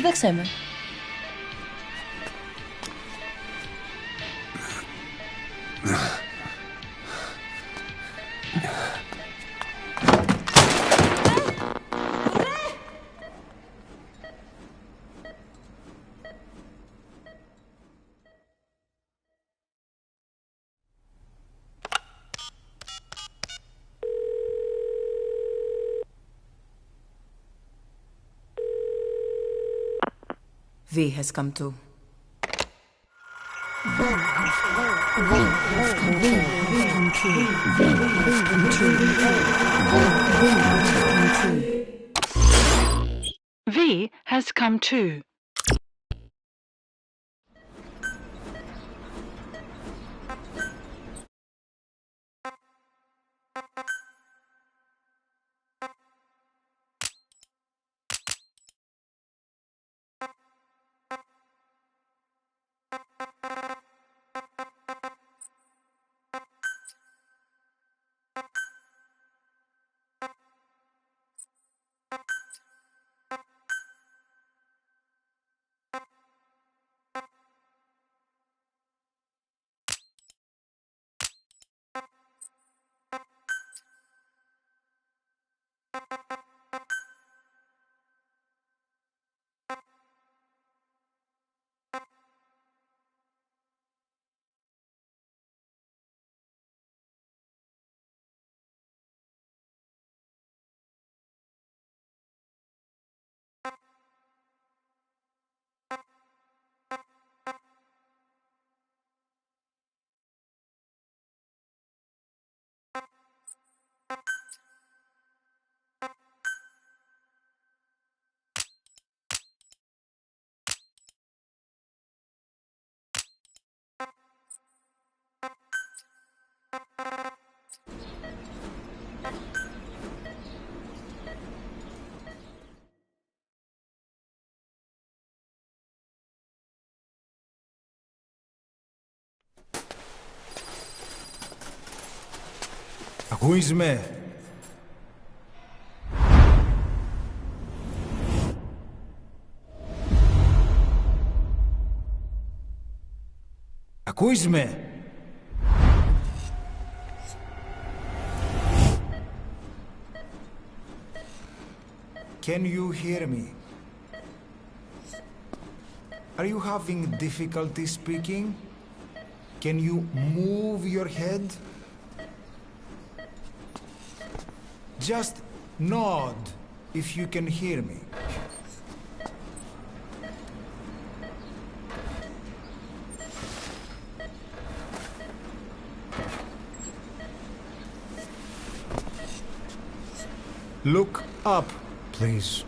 Κοίταξέ με. V has come to. V has come too. Ακούεις με? Ακούεις με? Can you hear me? Are you having difficulty speaking? Can you move your head? Just nod if you can hear me. Look up, please.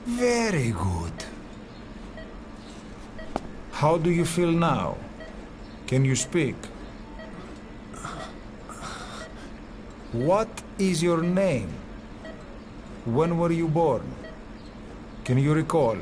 Very good. How do you feel now? Can you speak? What is your name? When were you born? Can you recall?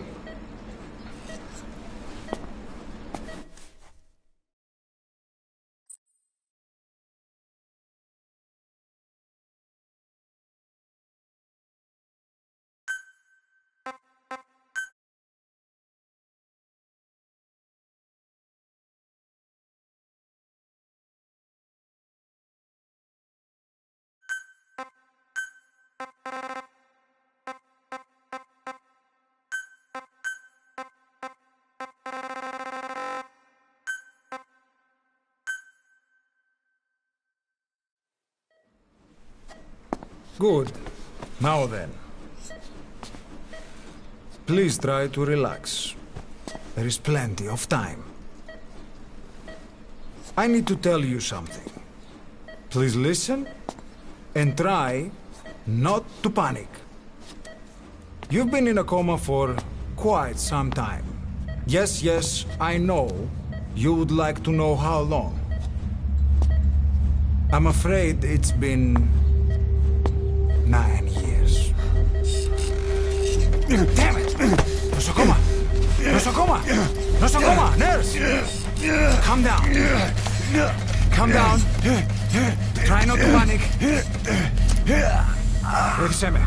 Good. Now then. Please try to relax. There is plenty of time. I need to tell you something. Please listen and try not to panic. You've been in a coma for quite some time. Yes, I know you would like to know how long. I'm afraid it's been 9 years. Damn it! Nosocoma! Nosocoma! Nosocoma! Nurse! Calm down. Calm down. Try not to panic. Ρίξε με.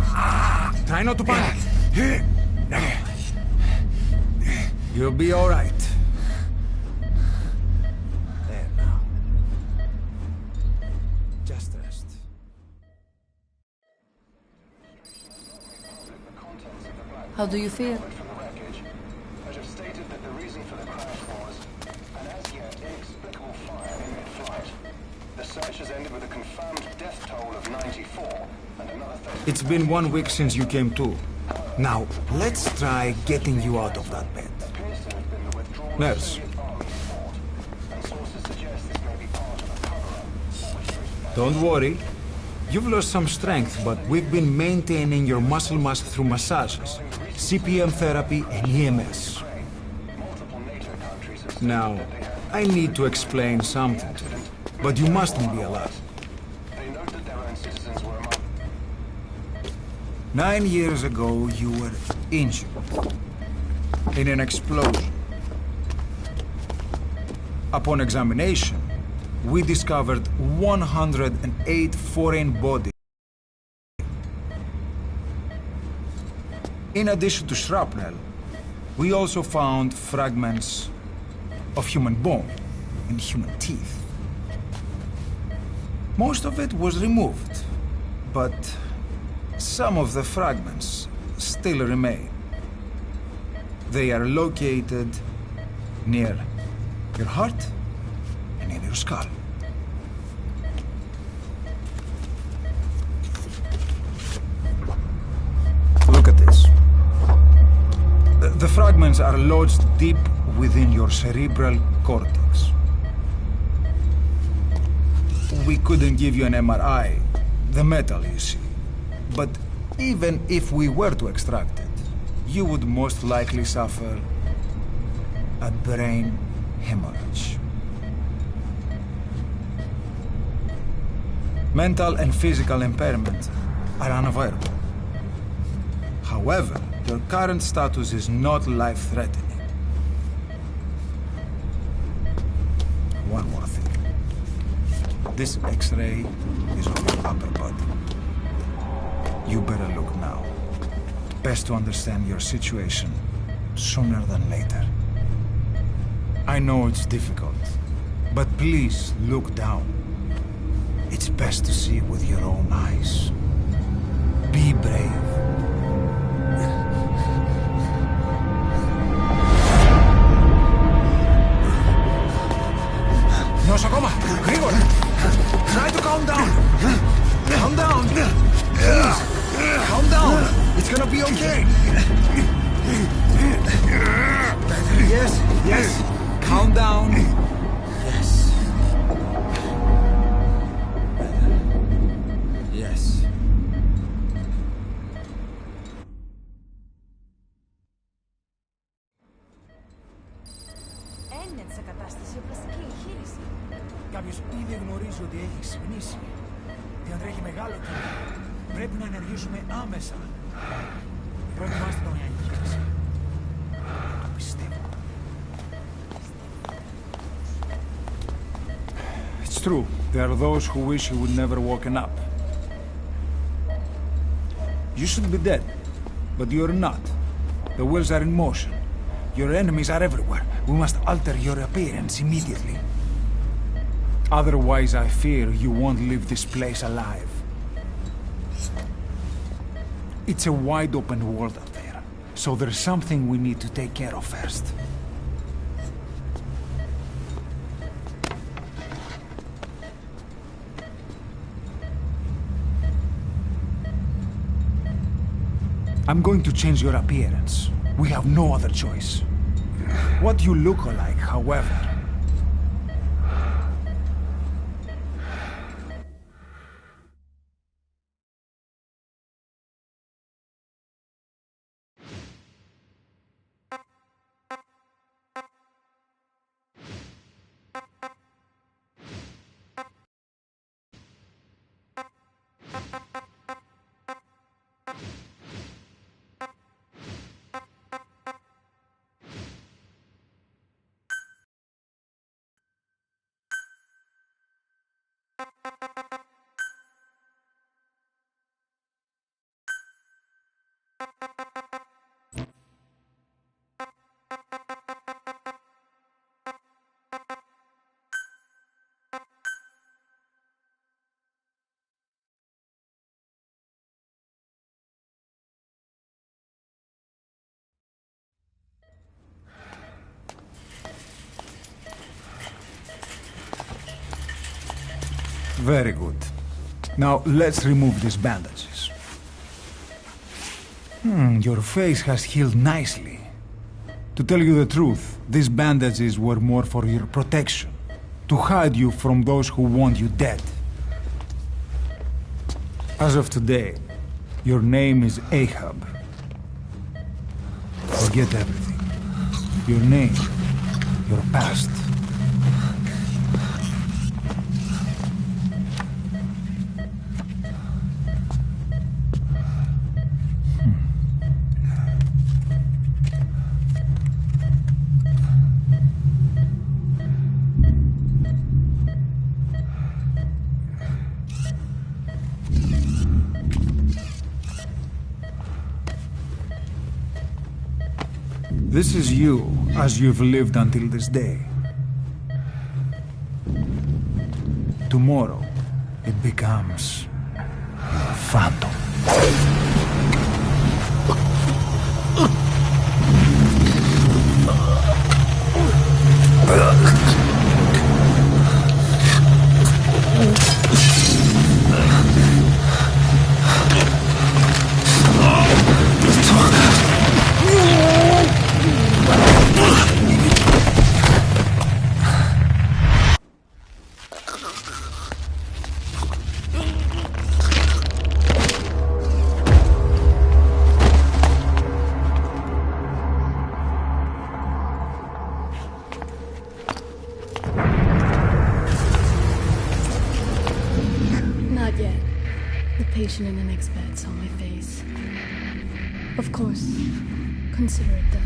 Try not to panic. You'll be all right. There now. Just rest. How do you feel? But have stated that the reason for the crash was an as yet inexplicable fire in mid-flight. The search has ended with a confirmed death toll of 94 and another 30. It's been 1 week since you came to. Now, let's try getting you out of that bed. Appears to have been the withdrawal Nurse. of Soviet army support, and sources suggest this may be part of a cover-up. Don't worry. You've lost some strength, but we've been maintaining your muscle mass through massages, CPM therapy, and EMS. Multiple NATO countries have Now, I need to explain something to you, but you mustn't be alarmed. they note that their own citizens were among 9 years ago, you were injured in an explosion. Upon examination, we discovered 108 foreign bodies. In addition to shrapnel, we also found fragments of human bone and human teeth. Most of it was removed, but some of the fragments still remain. They are located near your heart and in your skull. Look at this. The fragments are lodged deep within your cerebral cortex. We couldn't give you an MRI, the metal, you see. But even if we were to extract it, you would most likely suffer a brain hemorrhage. Mental and physical impairment are unavoidable. However, your current status is not life-threatening. One more thing. This X-ray is on your upper body. You better look now. Best to understand your situation sooner than later. I know it's difficult, but please look down. It's best to see with your own eyes. Be brave. Νοσοκόμα, γρήγορα! Try to calm down! Calm down! Please, calm down! It's gonna be okay! Yes, yes! Calm down! Yes. Yes. Έννοια σε κατάσταση οπλαστική εγχείρηση. Κάποιος ήδη γνωρίζει ότι έχει ξυπνήσει. Διατρέχει μεγάλο κίνδυνο. Πρέπει να ενεργήσουμε άμεσα. Προετοιμάστε τον για εγχείρηση. Το πιστεύω. It's true. There are those who wish you would never woken up. You should be dead, but you're not. The wheels are in motion. Your enemies are everywhere. We must alter your appearance immediately. Otherwise, I fear you won't leave this place alive. It's a wide open world out there, so there's something we need to take care of first. I'm going to change your appearance. We have no other choice. What you look like, however, Very good. Now, let's remove these bandages. Your face has healed nicely. To tell you the truth, these bandages were more for your protection. To hide you from those who want you dead. As of today, your name is Ahab. Forget everything. Your name, your past. This is you, as you've lived until this day. Tomorrow, it becomes a phantom. Not yet. The patient in the next bed saw my face. Of course. Consider it done.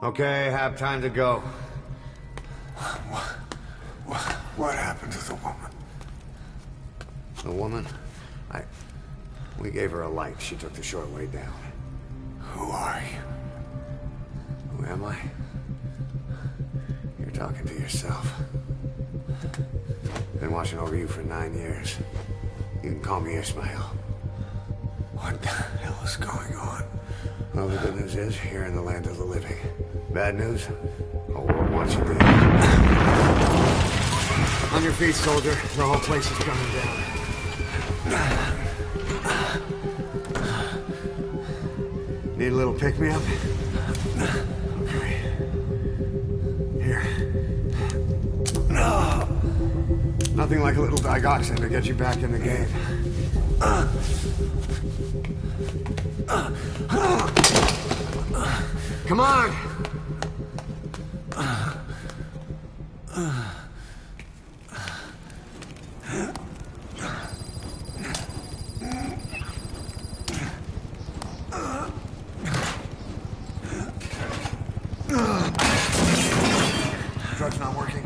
Okay, have time to go. What happened to the woman? The woman? We gave her a light. She took the short way down. Who are you? Who am I? You're talking to yourself. Been watching over you for 9 years. You can call me Ishmael. What the hell is going on? Well, the good news is, you're in the land of the living. Bad news? The world wants you dead. On your feet, soldier. The whole place is coming down. Need a little pick-me-up? Okay. Here. Nothing like a little digoxin to get you back in the game. Come on! Drug's not working.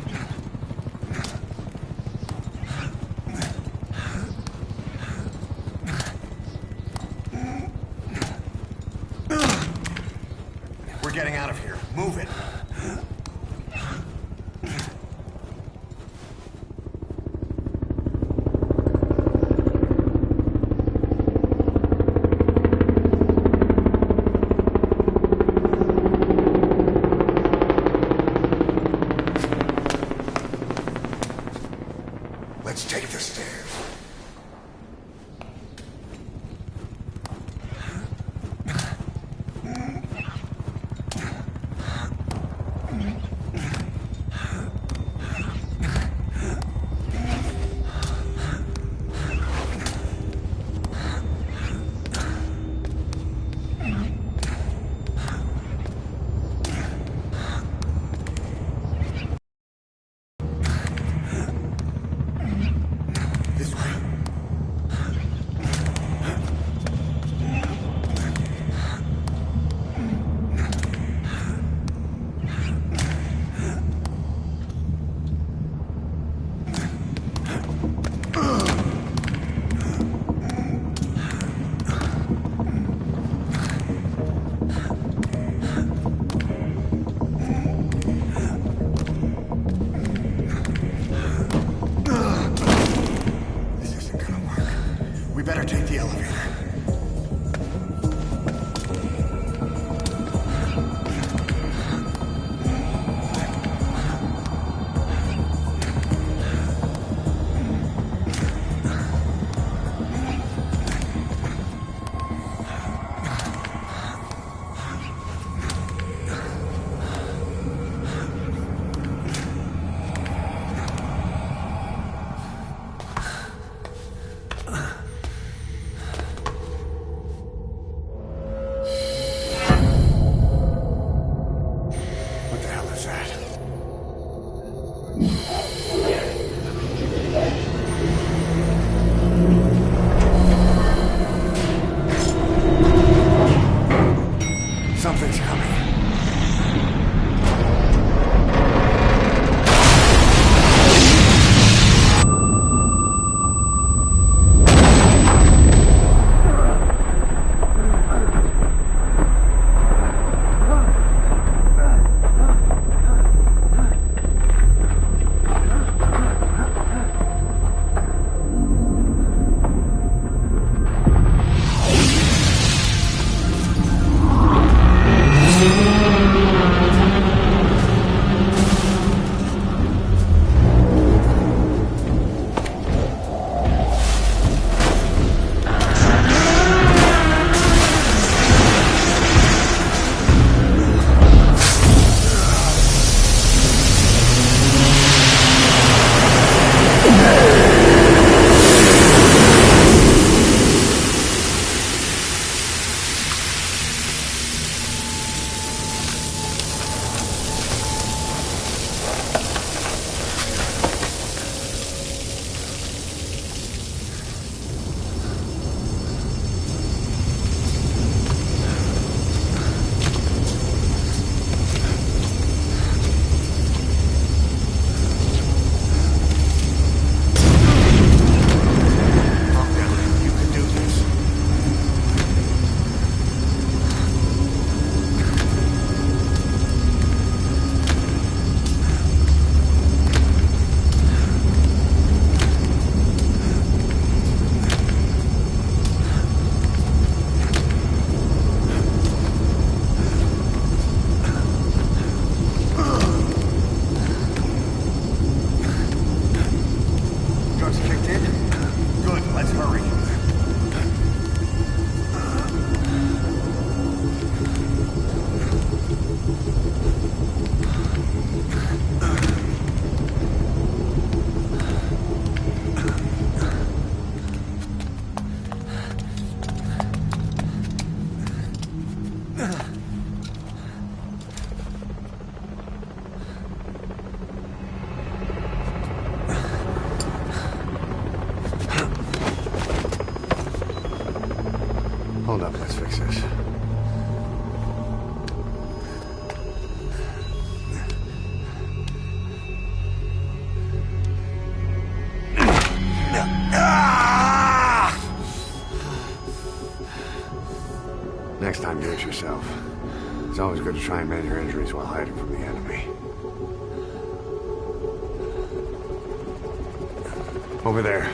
We're getting out of here. Move it. yourself. It's always good to try and mend your injuries while hiding from the enemy. Over there.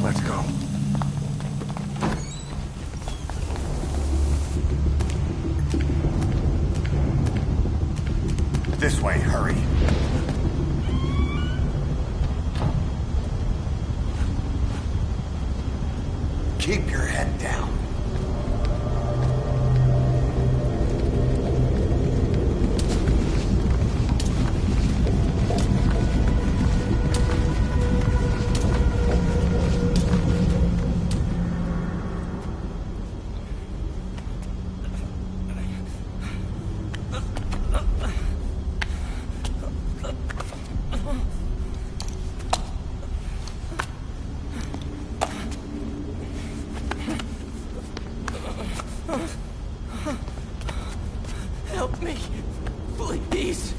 Let's go. This way, hurry. Keep your head down. Help me, please.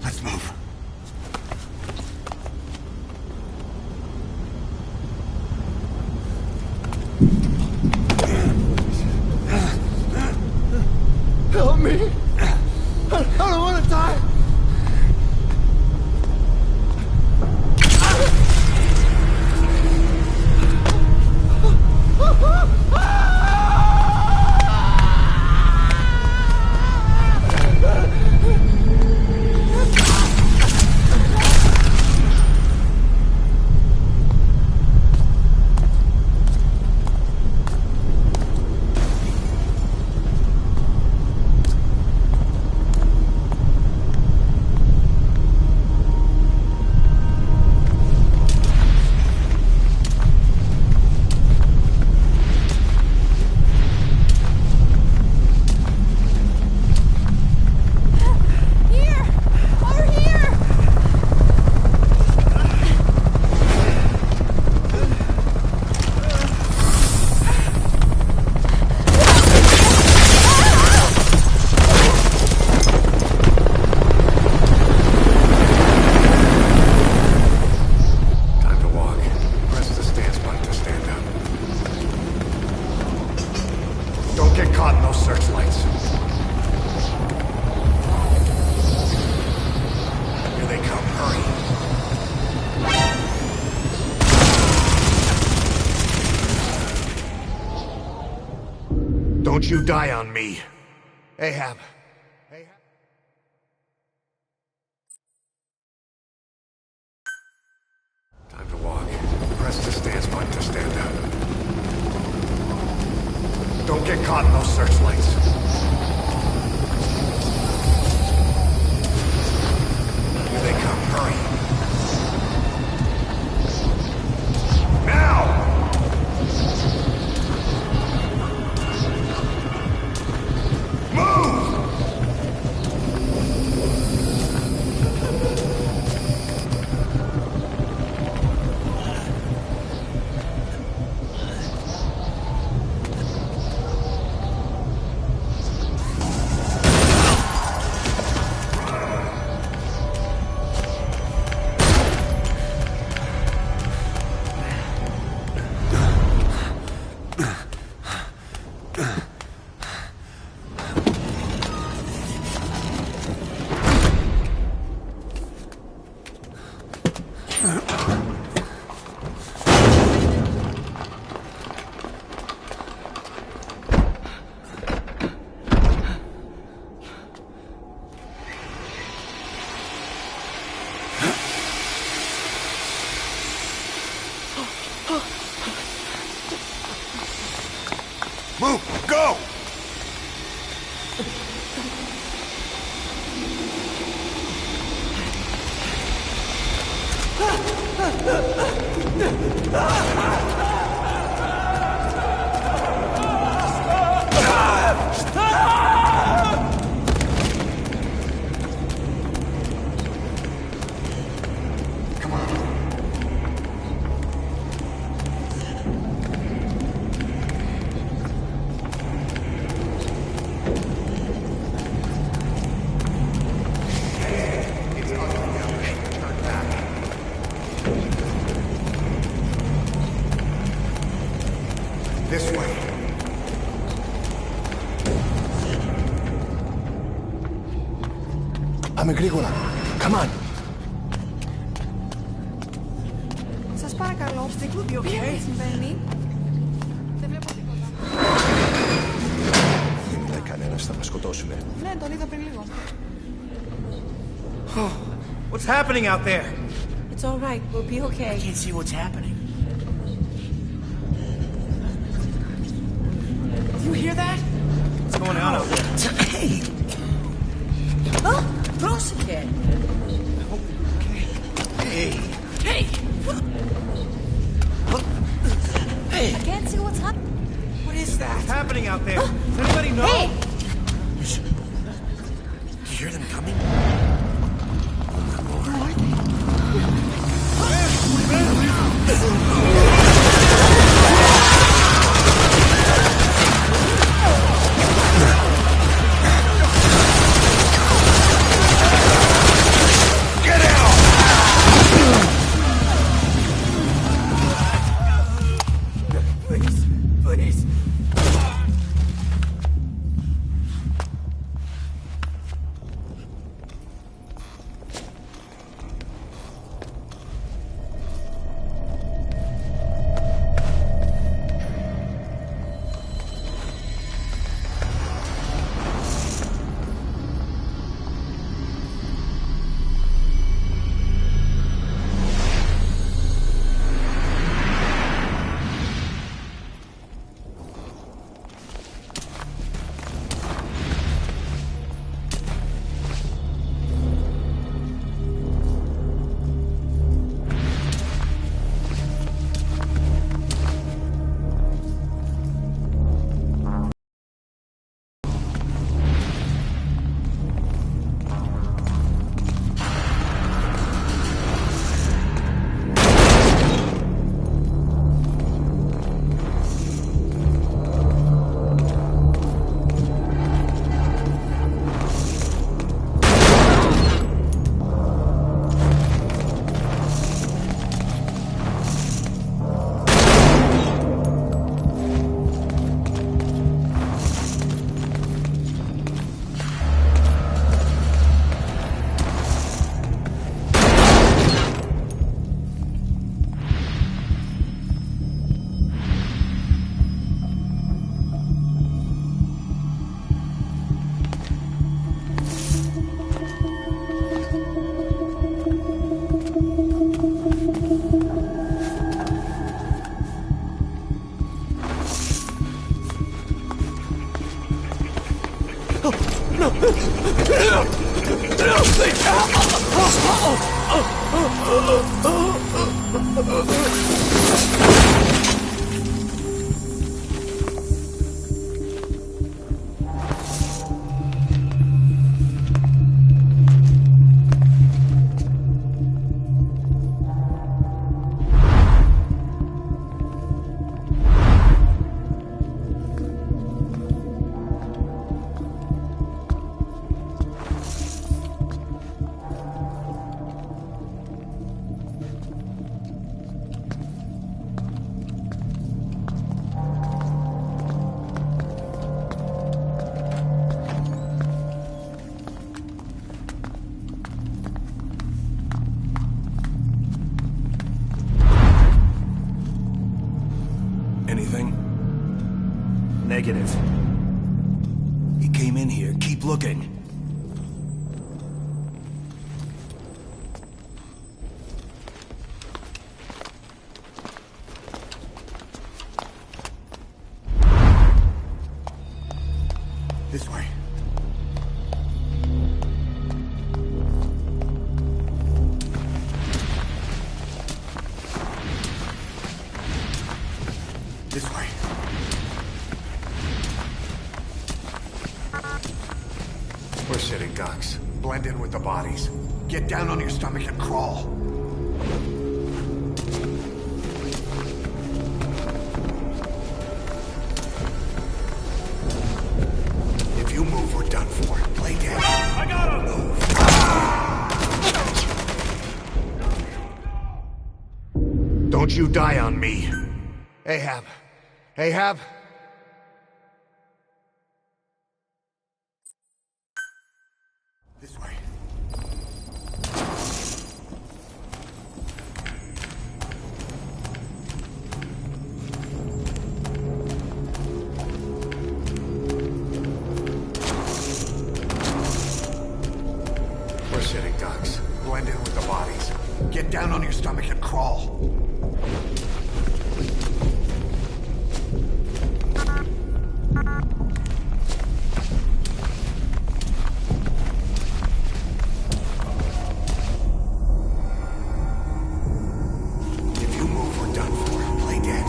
Let's move. Help me. I don't want to die. Don't you die on me. Ahab. Time to walk. Press the stance button to stand up. Don't get caught in those searchlights. Here they come. Hurry. Now! Move! Move! Go! This way. Πάμε γρήγορα. Come on. Σας παρακαλώ, τι συμβαίνει? Δεν βλέπω τίποτα. Δεν είδα κανένας, θα μας σκοτώσουνε. Ναι, τον είδα πριν λίγο. What's happening out there? It's all right, we'll be okay. I can't see what's happening. You hear that? What's going on out there? Hey! Πρόσεχε! Hey! Hey! Hey! I can't see what's happening. What is that? What's happening out there? Does anybody know? Hey! You hear them coming? Anything? Negative. He came in here. Keep looking. Get down on your stomach and crawl. If you move, we're done for. Play dead. I got him! Move. Don't you die on me. Ahab. Ahab? This way. We're sitting ducks. Blend in with the bodies. Get down on your stomach and crawl. If you move, we're done for. Play dead.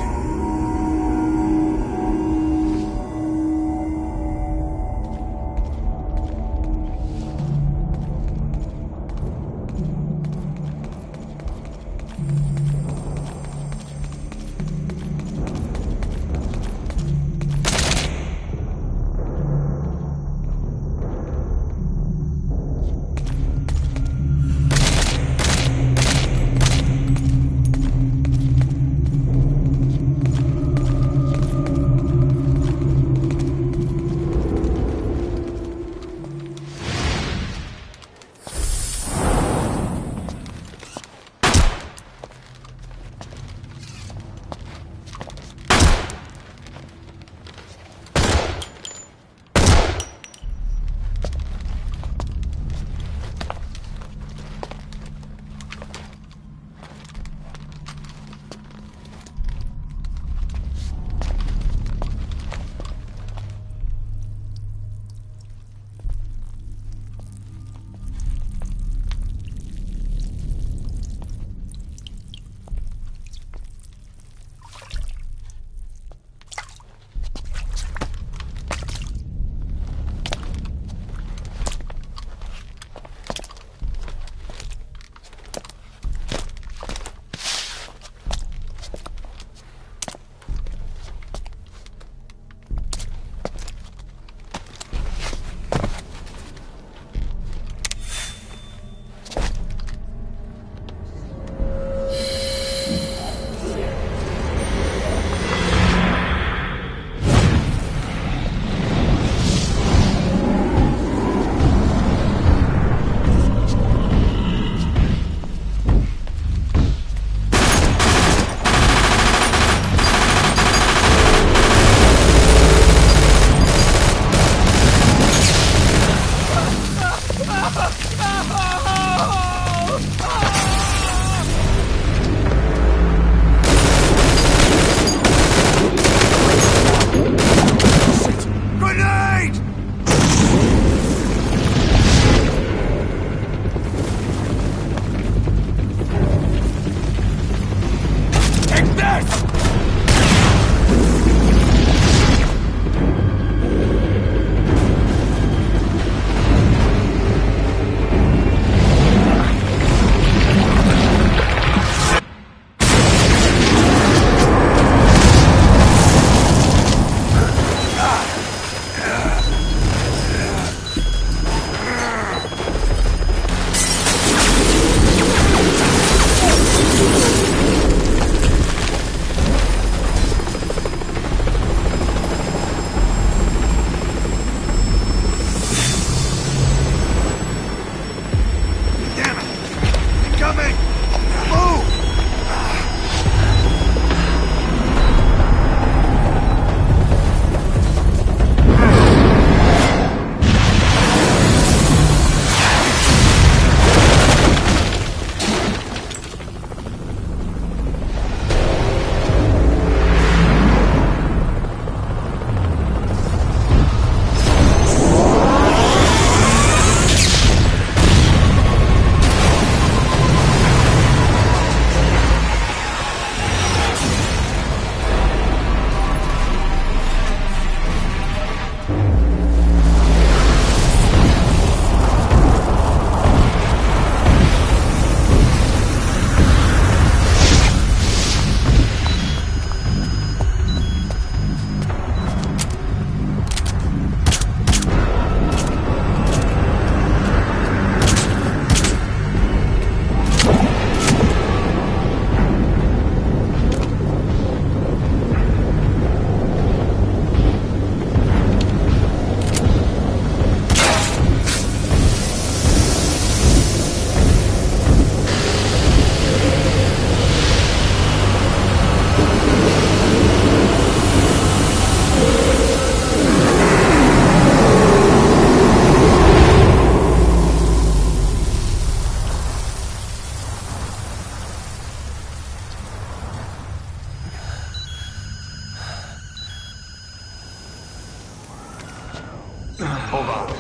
Hold on.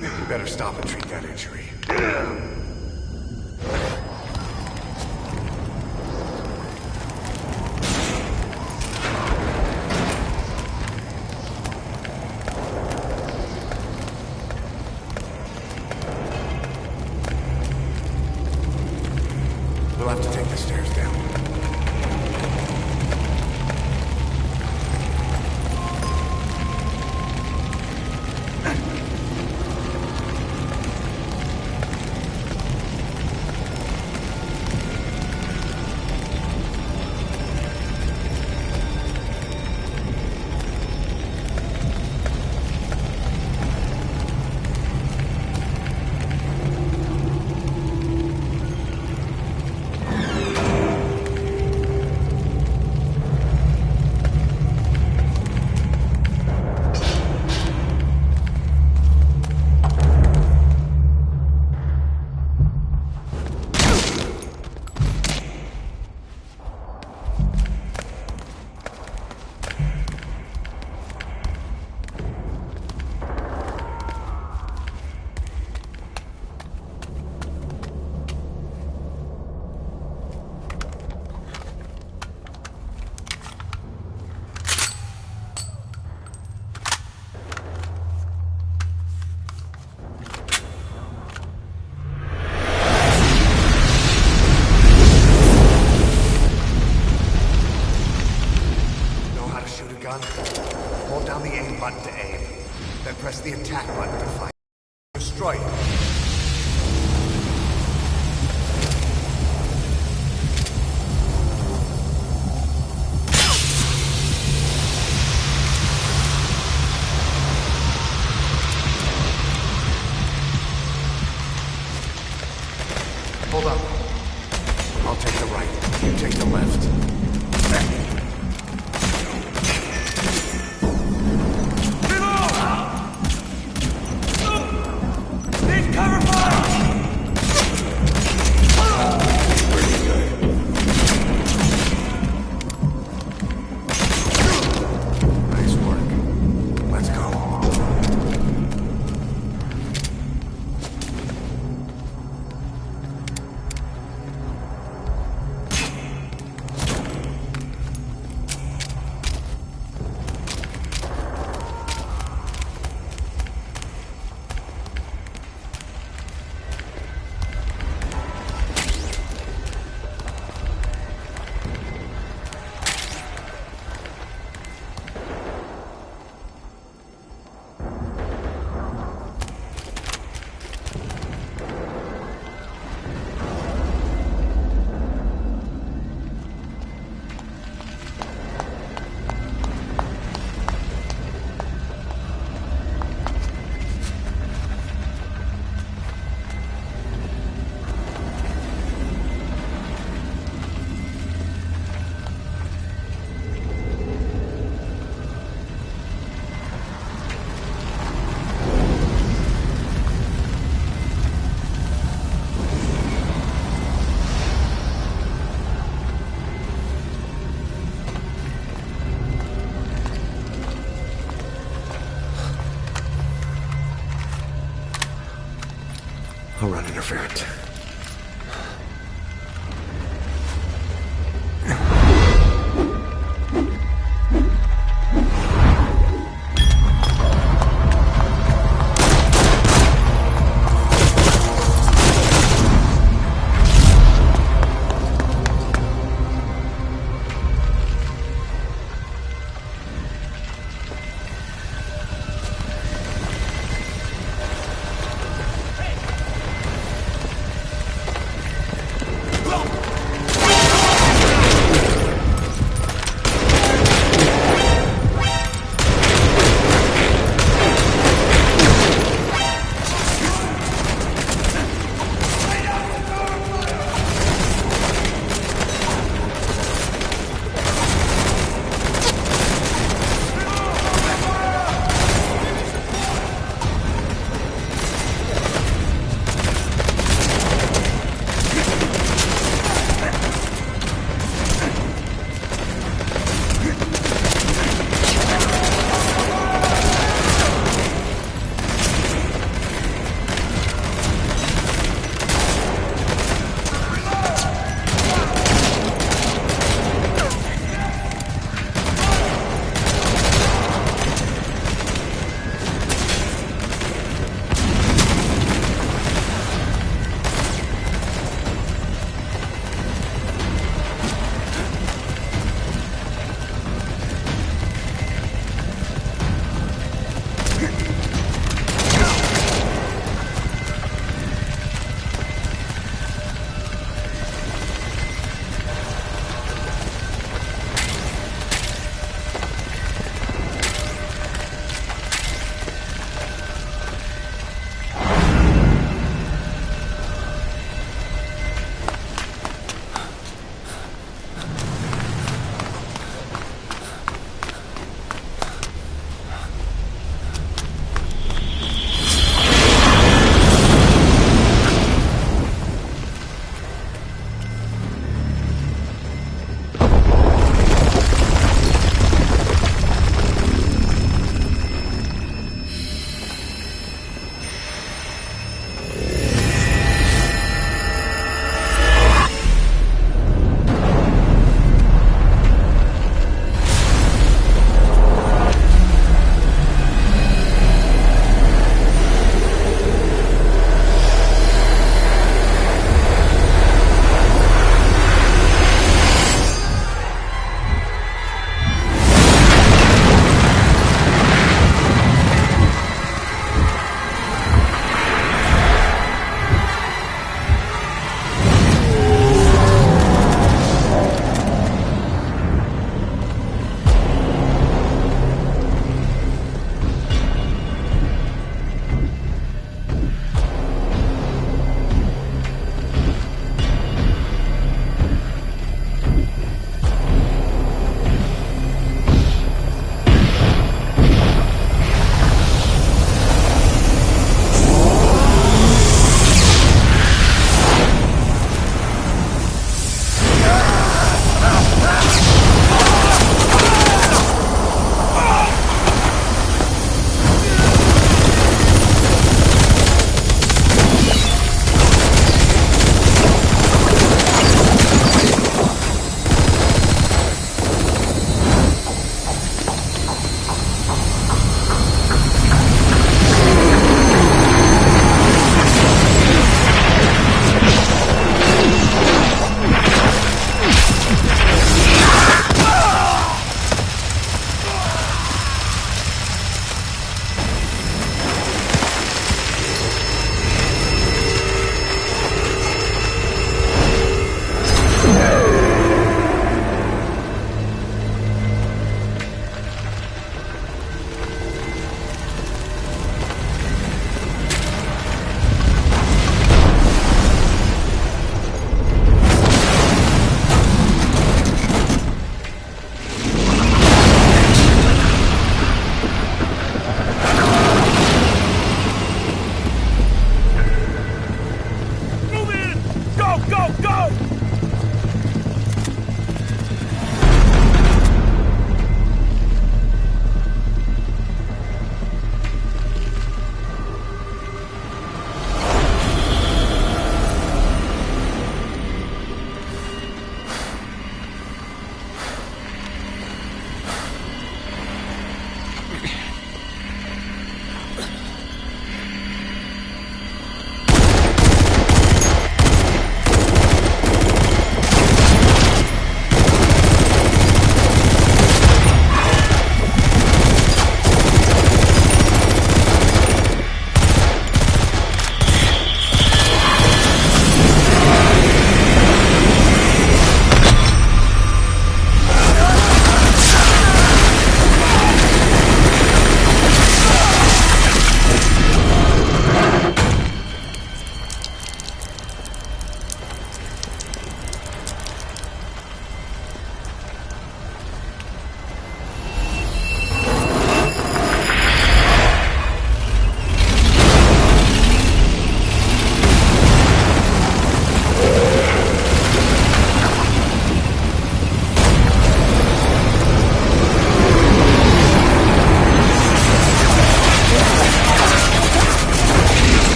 You better stop and treat that injury. We'll have to take the stairs down. Hold down the aim button to aim, then press the attack button to fire. Destroy it. Hold up. I'll take the right. You take the left.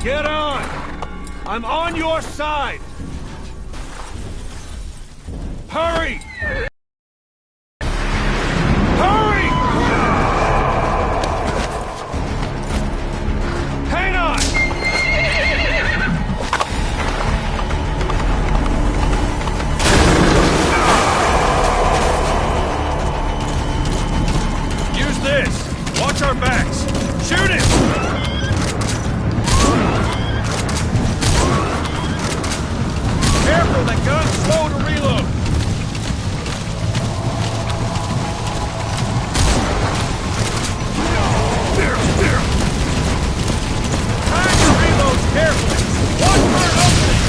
Get on! I'm on your side! Hurry! Hurry! Hang on! Use this! Watch our backs! Shoot it! Careful, that gun's slow to reload! Time to reload carefully! Watch for an opening!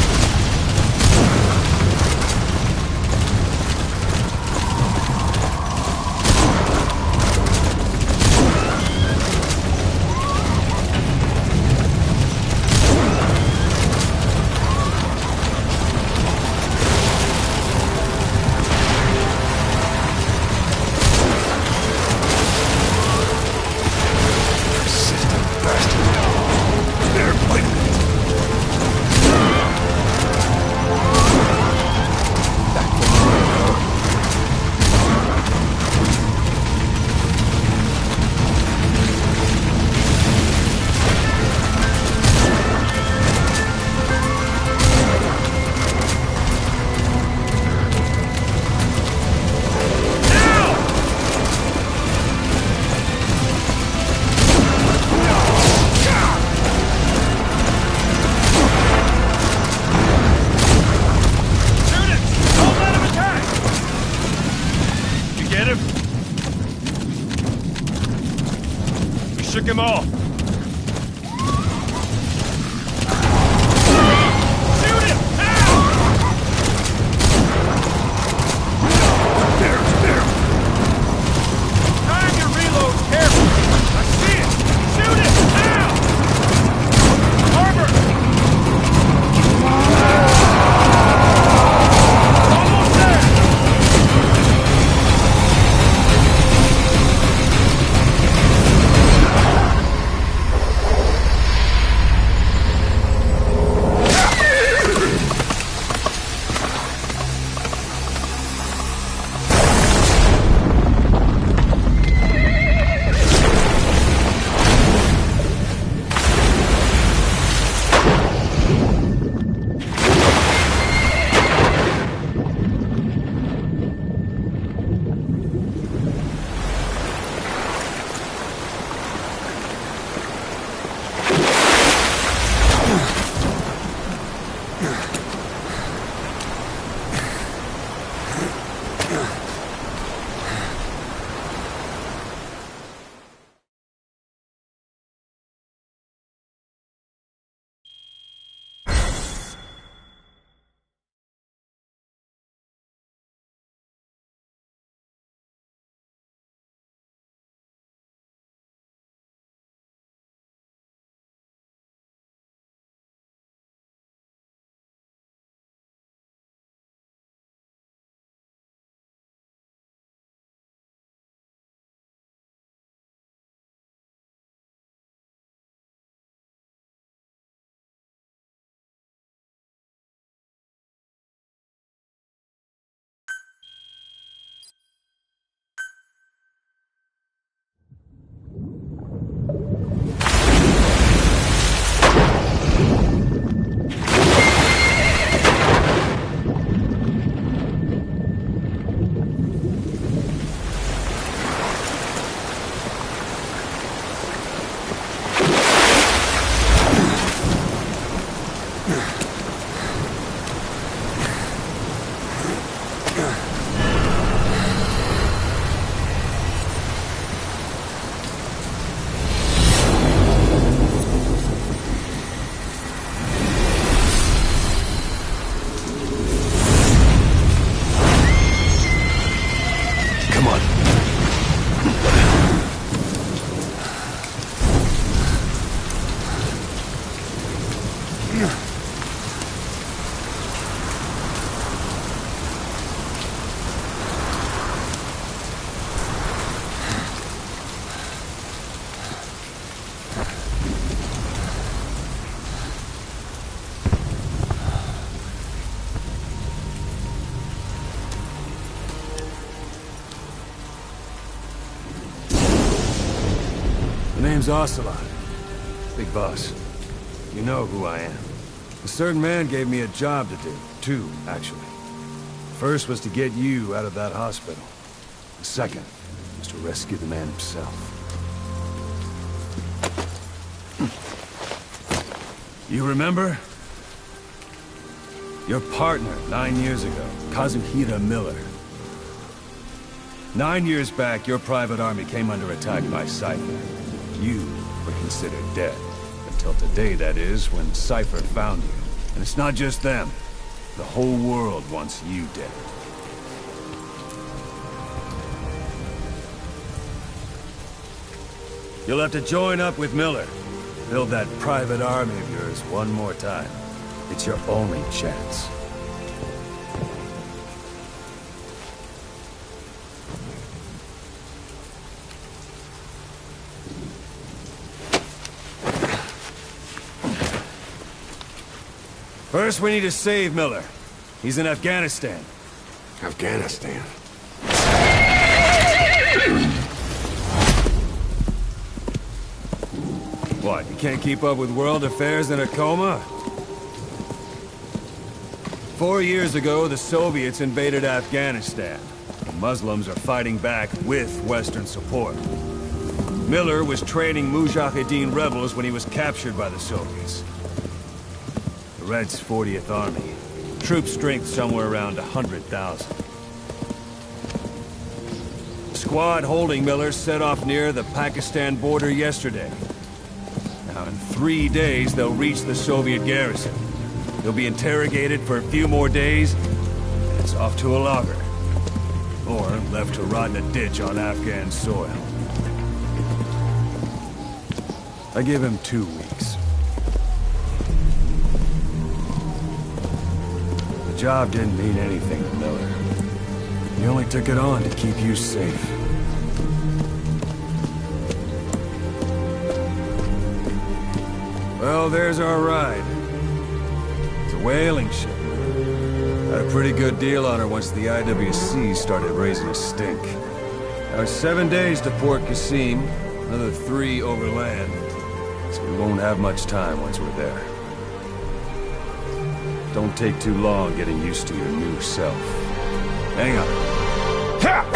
Shook him off. name's Ocelot. Big boss. You know who I am. A certain man gave me a job to do. Two, actually. First was to get you out of that hospital. The second was to rescue the man himself. You remember? Your partner 9 years ago, Kazuhira Miller. 9 years back, your private army came under attack by Cypher. You were considered dead. Until today, that is, when Cypher found you. And it's not just them. The whole world wants you dead. You'll have to join up with Miller. Build that private army of yours one more time. It's your only chance. First, we need to save Miller. He's in Afghanistan. Afghanistan? What, you can't keep up with world affairs in a coma? 4 years ago, the Soviets invaded Afghanistan. The Muslims are fighting back with Western support. Miller was training Mujahideen rebels when he was captured by the Soviets. The Red's 40th Army. Troop strength somewhere around 100,000. The squad holding Miller set off near the Pakistan border yesterday. Now, in 3 days, they'll reach the Soviet garrison. They'll be interrogated for a few more days, and it's off to a lager. Or left to rot in a ditch on Afghan soil. I give him 2 weeks. The job didn't mean anything to Miller. He only took it on to keep you safe. Well, there's our ride. It's a whaling ship. Had a pretty good deal on her once the IWC started raising a stink. Now it's 7 days to Port Qasim, another 3 overland. So we won't have much time once we're there. Don't take too long getting used to your new self. Hang on. Ha!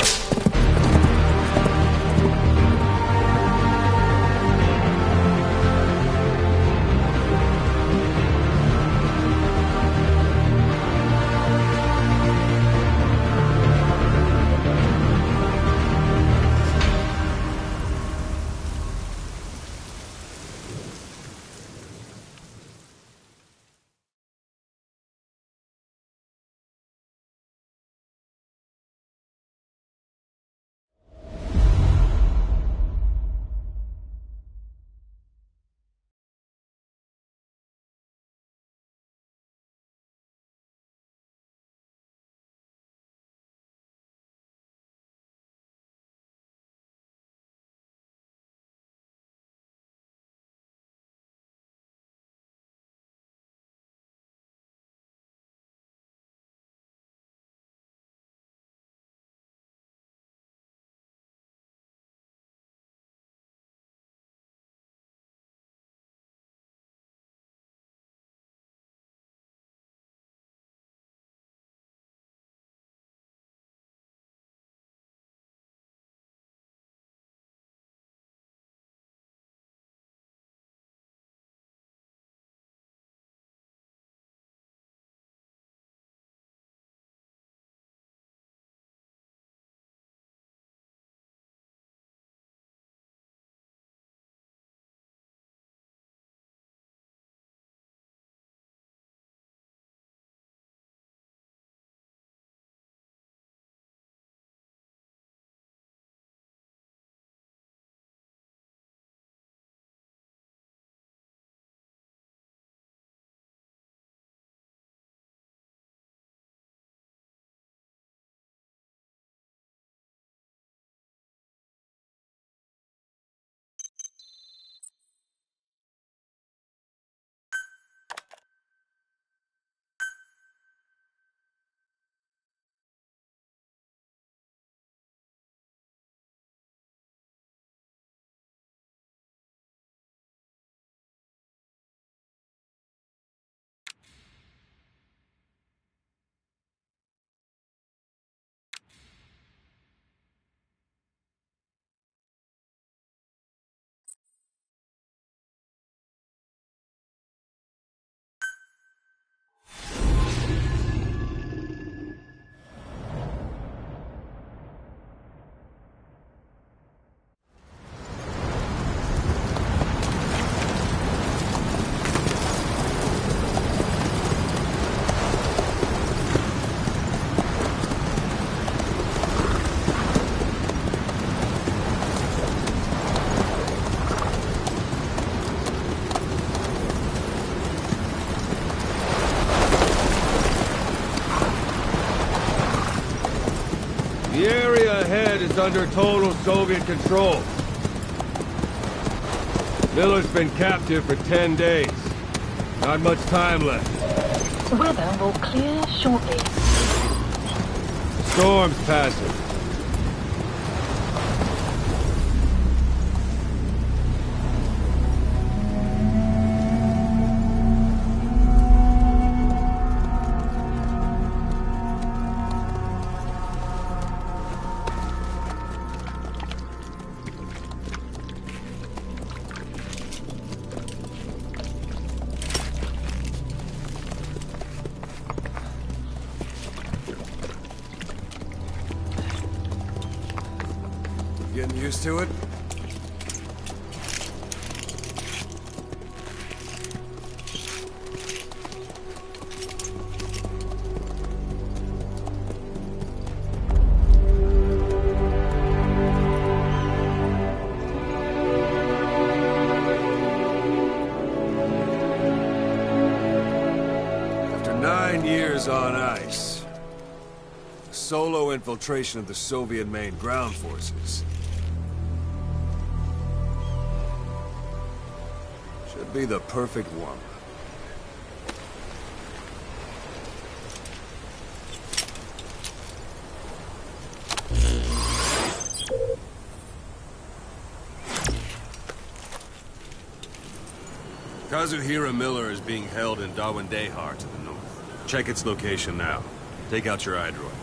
is under total Soviet control. Miller's been captive for 10 days. Not much time left. Weather will clear shortly. Storm's passing. Getting used to it? After 9 years on ice, solo infiltration of the Soviet main ground forces should be the perfect one. Kazuhira Miller is being held in Dawandehar to the north. Check its location now. Take out your iDroid.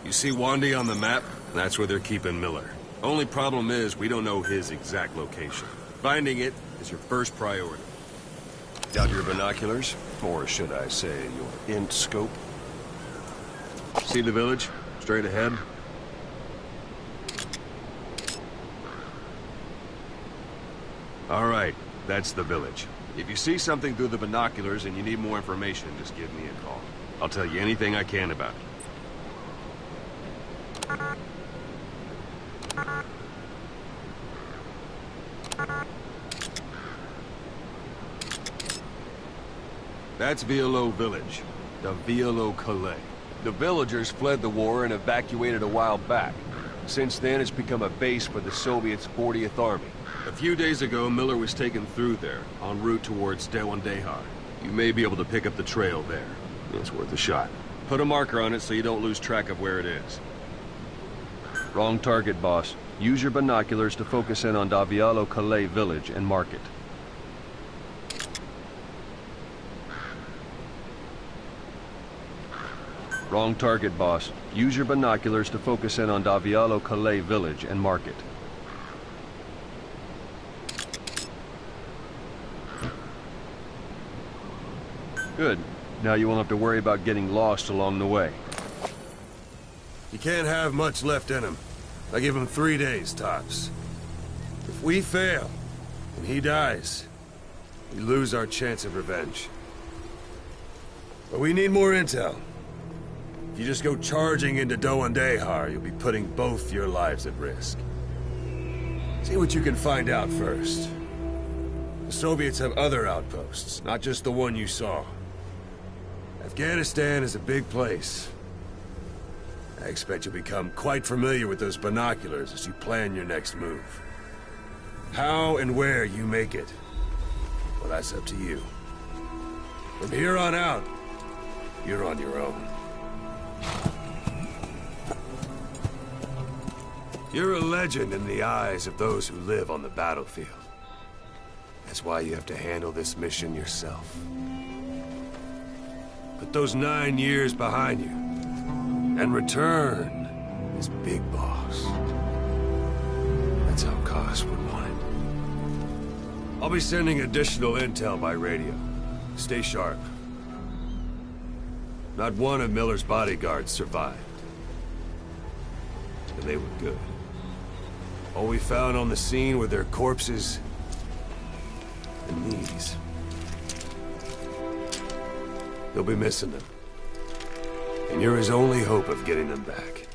You see Wandi on the map? That's where they're keeping Miller. Only problem is, we don't know his exact location. Finding it is your first priority. Got your binoculars? Or should I say, your int scope? See the village? Straight ahead? Alright, that's the village. If you see something through the binoculars and you need more information, just give me a call. I'll tell you anything I can about it. That's Violo Village, the Violo Calais. The villagers fled the war and evacuated a while back. Since then, it's become a base for the Soviets' 40th Army. A few days ago, Miller was taken through there, en route towards Dawandehar. You may be able to pick up the trail there. It's worth a shot. Put a marker on it so you don't lose track of where it is. Wrong target, boss. Use your binoculars to focus in on Davialo Calais village and mark it. Wrong target, boss. Use your binoculars to focus in on Davialo Calais village and mark it. Good. Now you won't have to worry about getting lost along the way. You can't have much left in him. I give him 3 days, tops. If we fail, and he dies, we lose our chance of revenge. But we need more intel. If you just go charging into Dawandehar, you'll be putting both your lives at risk. See what you can find out first. The Soviets have other outposts, not just the one you saw. Afghanistan is a big place. I expect you'll become quite familiar with those binoculars as you plan your next move. How and where you make it, well, that's up to you. From here on out, you're on your own. You're a legend in the eyes of those who live on the battlefield. That's why you have to handle this mission yourself. Put those 9 years behind you, and return as Big Boss. That's how Koss would want it. I'll be sending additional intel by radio. Stay sharp. Not one of Miller's bodyguards survived. And they were good. All we found on the scene were their corpses and these. You'll be missing them. And you're his only hope of getting them back.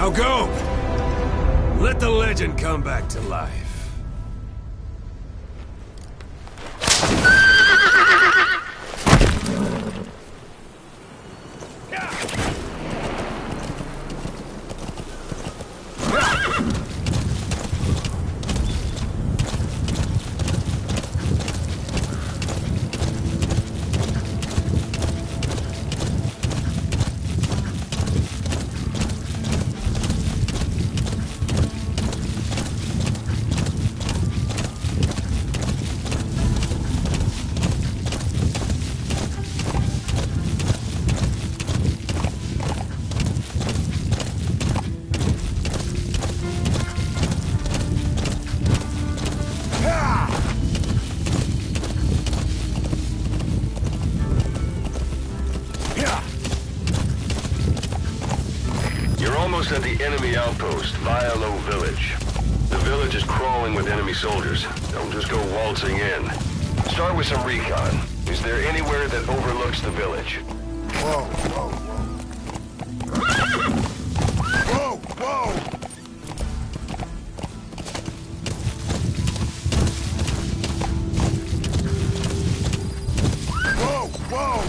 Now go! Let the legend come back to life. At the enemy outpost, Vialo Village. The village is crawling with enemy soldiers. Don't just go waltzing in. Start with some recon. Is there anywhere that overlooks the village? Whoa, whoa, whoa. Whoa, whoa! Whoa, whoa!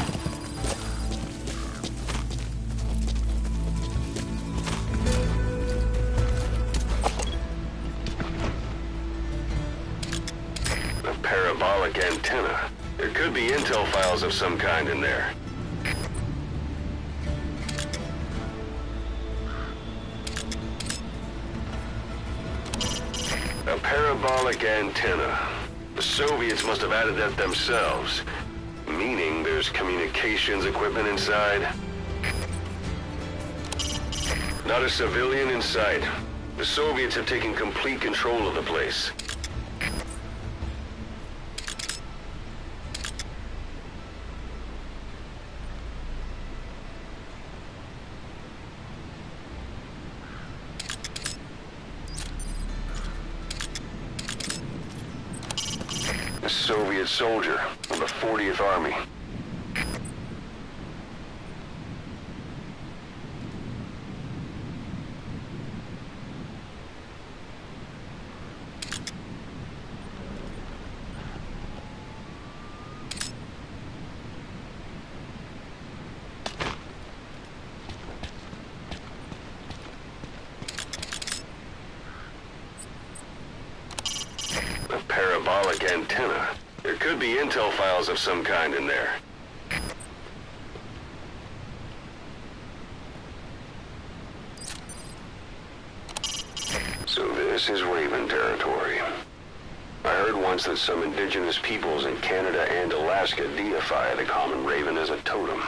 Parabolic antenna. There could be intel files of some kind in there. A parabolic antenna. The Soviets must have added that themselves. Meaning there's communications equipment inside. Not a civilian in sight. The Soviets have taken complete control of the place. Soviet soldier from the 40th Army. A parabolic antenna. There could be intel files of some kind in there. So this is Raven territory. I heard once that some indigenous peoples in Canada and Alaska deify the common raven as a totem.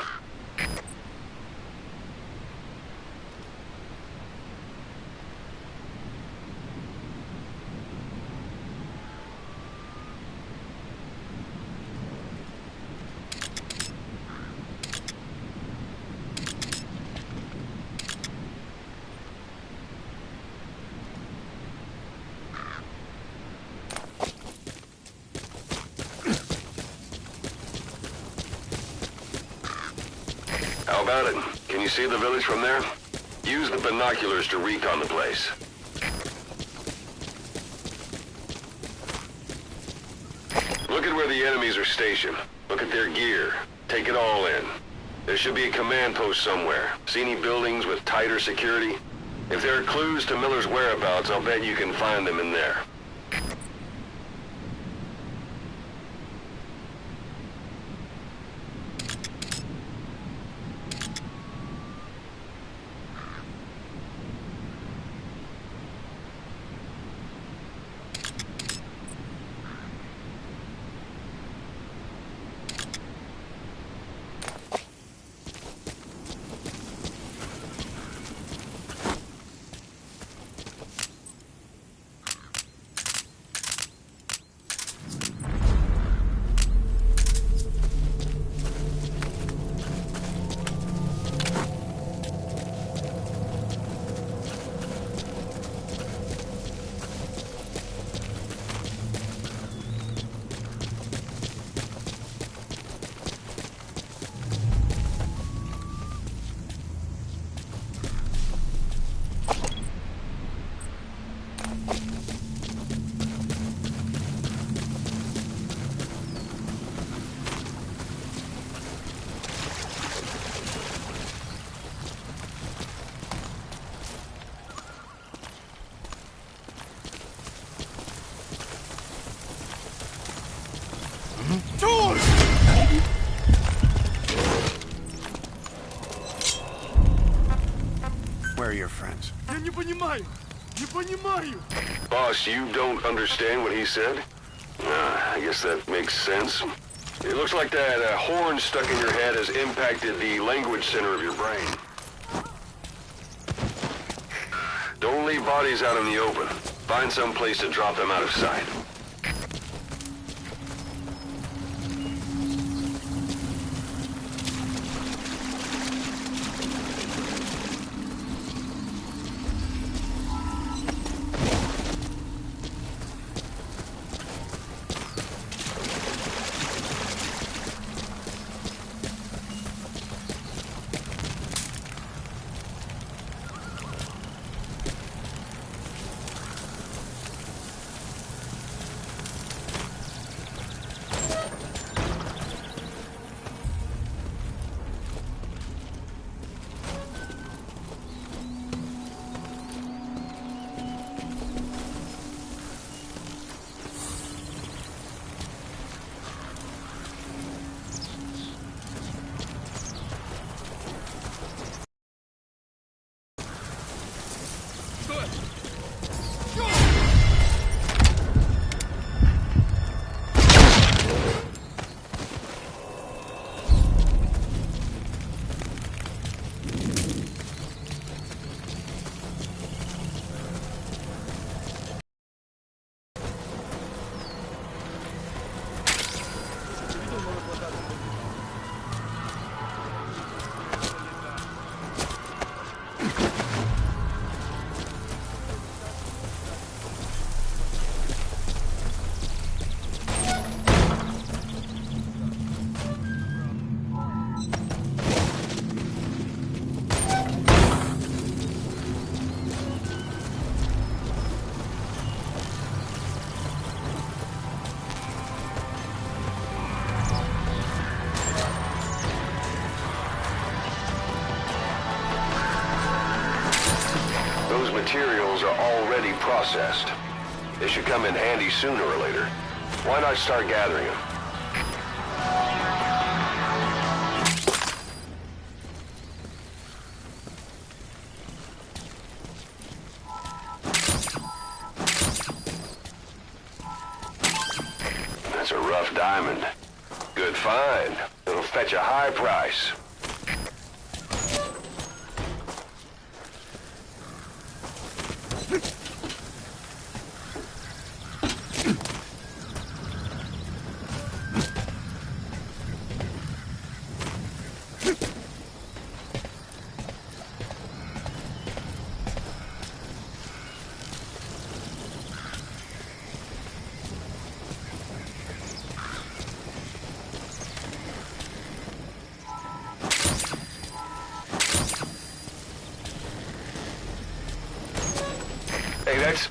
How about it? Can you see the village from there? Use the binoculars to recon the place. Look at where the enemies are stationed. Look at their gear. Take it all in. There should be a command post somewhere. See any buildings with tighter security? If there are clues to Miller's whereabouts, I'll bet you can find them in there. are your friends? Boss, you don't understand what he said? I guess that makes sense. It looks like that horn stuck in your head has impacted the language center of your brain. Don't leave bodies out in the open. Find some place to drop them out of sight. Those materials are already processed. They should come in handy sooner or later. Why not start gathering them? That's a rough diamond. Good find. It'll fetch a high price. Hey, that's...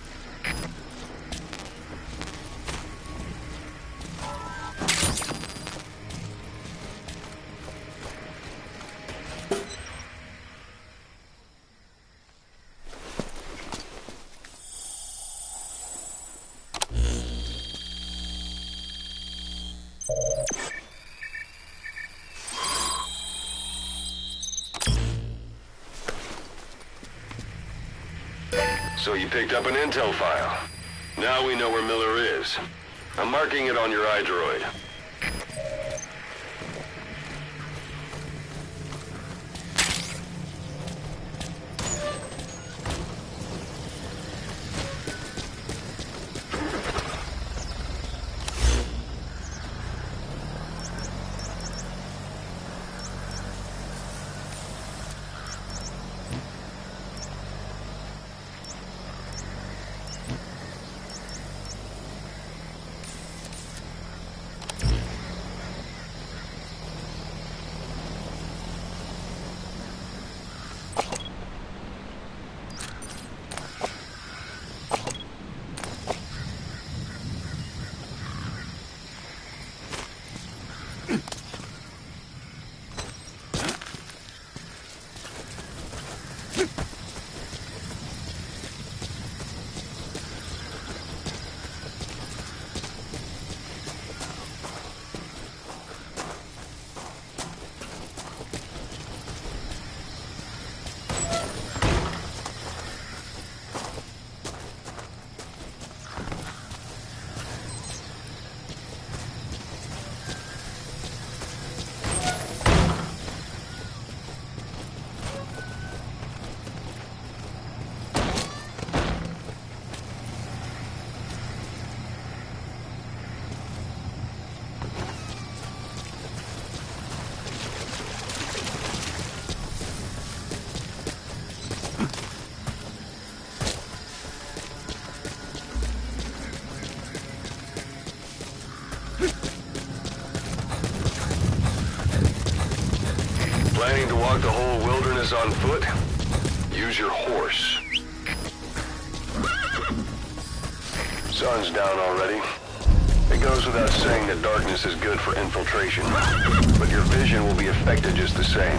So you picked up an intel file. Now we know where Miller is. I'm marking it on your iDroid. Planning to walk the whole wilderness on foot? Use your horse. Sun's down already. It goes without saying that darkness is good for infiltration, but your vision will be affected just the same.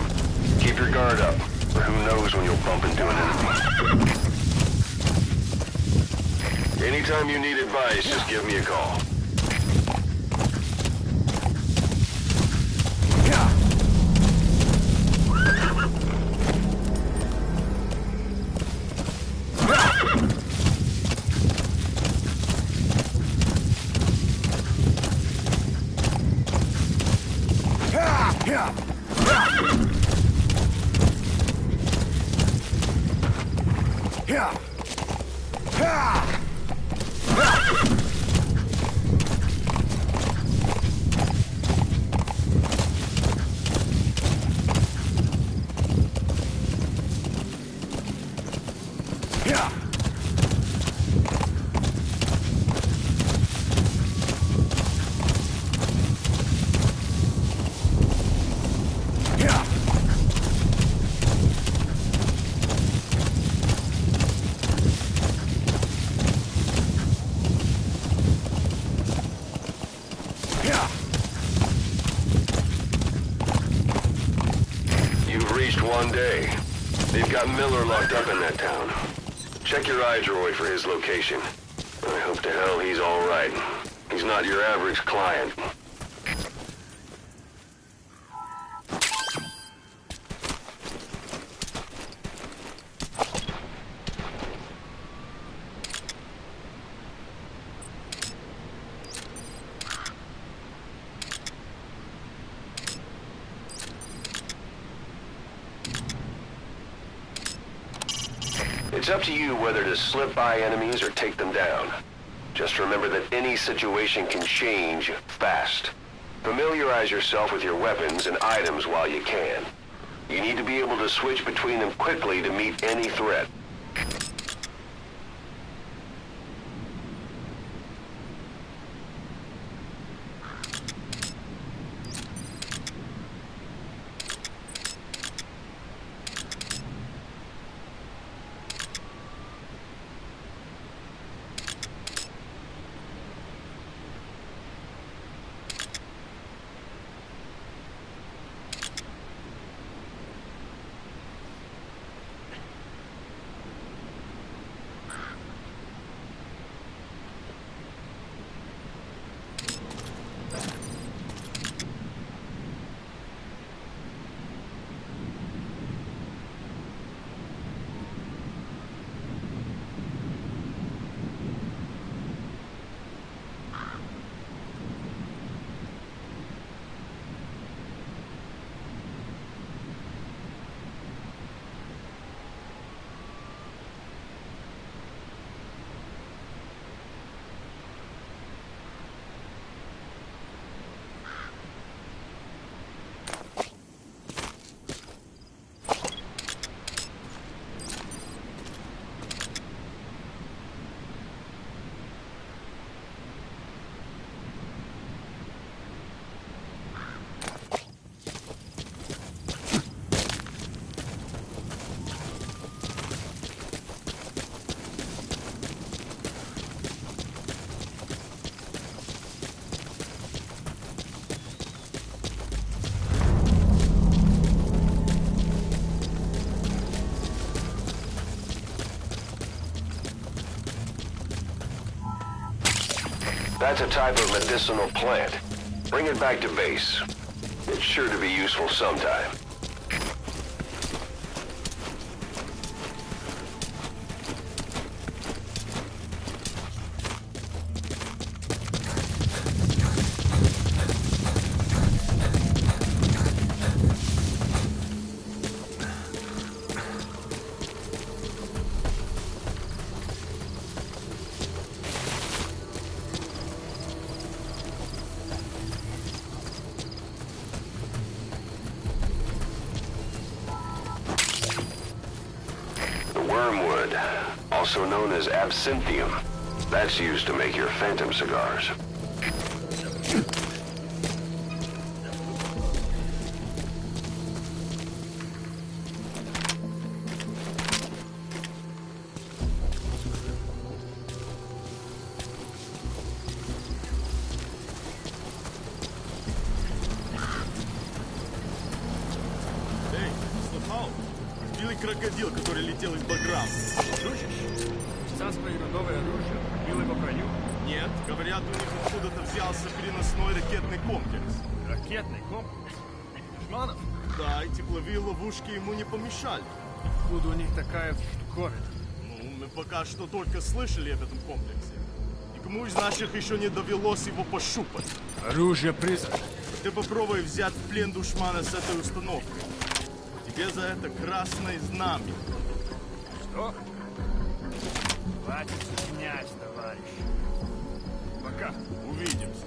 Keep your guard up, or who knows when you'll bump into an enemy. Anytime you need advice, just give me a call. One day. They've got Miller locked up in that town. Check your iDroid for his location. I hope to hell he's all right. He's not your average client. It's up to you whether to slip by enemies or take them down. Just remember that any situation can change fast. Familiarize yourself with your weapons and items while you can. You need to be able to switch between them quickly to meet any threat. That's a type of medicinal plant. Bring it back to base. It's sure to be useful sometime. Wormwood, also known as absinthium. That's used to make your phantom cigars. Маус. Или крокодил, который летел из бэкграунда. Дружишь? Царское новое оружие. Било по броню? Нет, говорят, у них откуда-то взялся переносной ракетный комплекс. Ракетный комплекс? Душманов? Да, и тепловые ловушки ему не помешали. Откуда у них такая штуковина? Ну, мы пока что только слышали об этом комплексе. Никому из наших еще не довелось его пощупать. Оружие призрак. Ты попробуй взять в плен душмана с этой установкой. Тебе за это красное знамя. Что? Хватит сочинять, товарищ. Пока. Увидимся.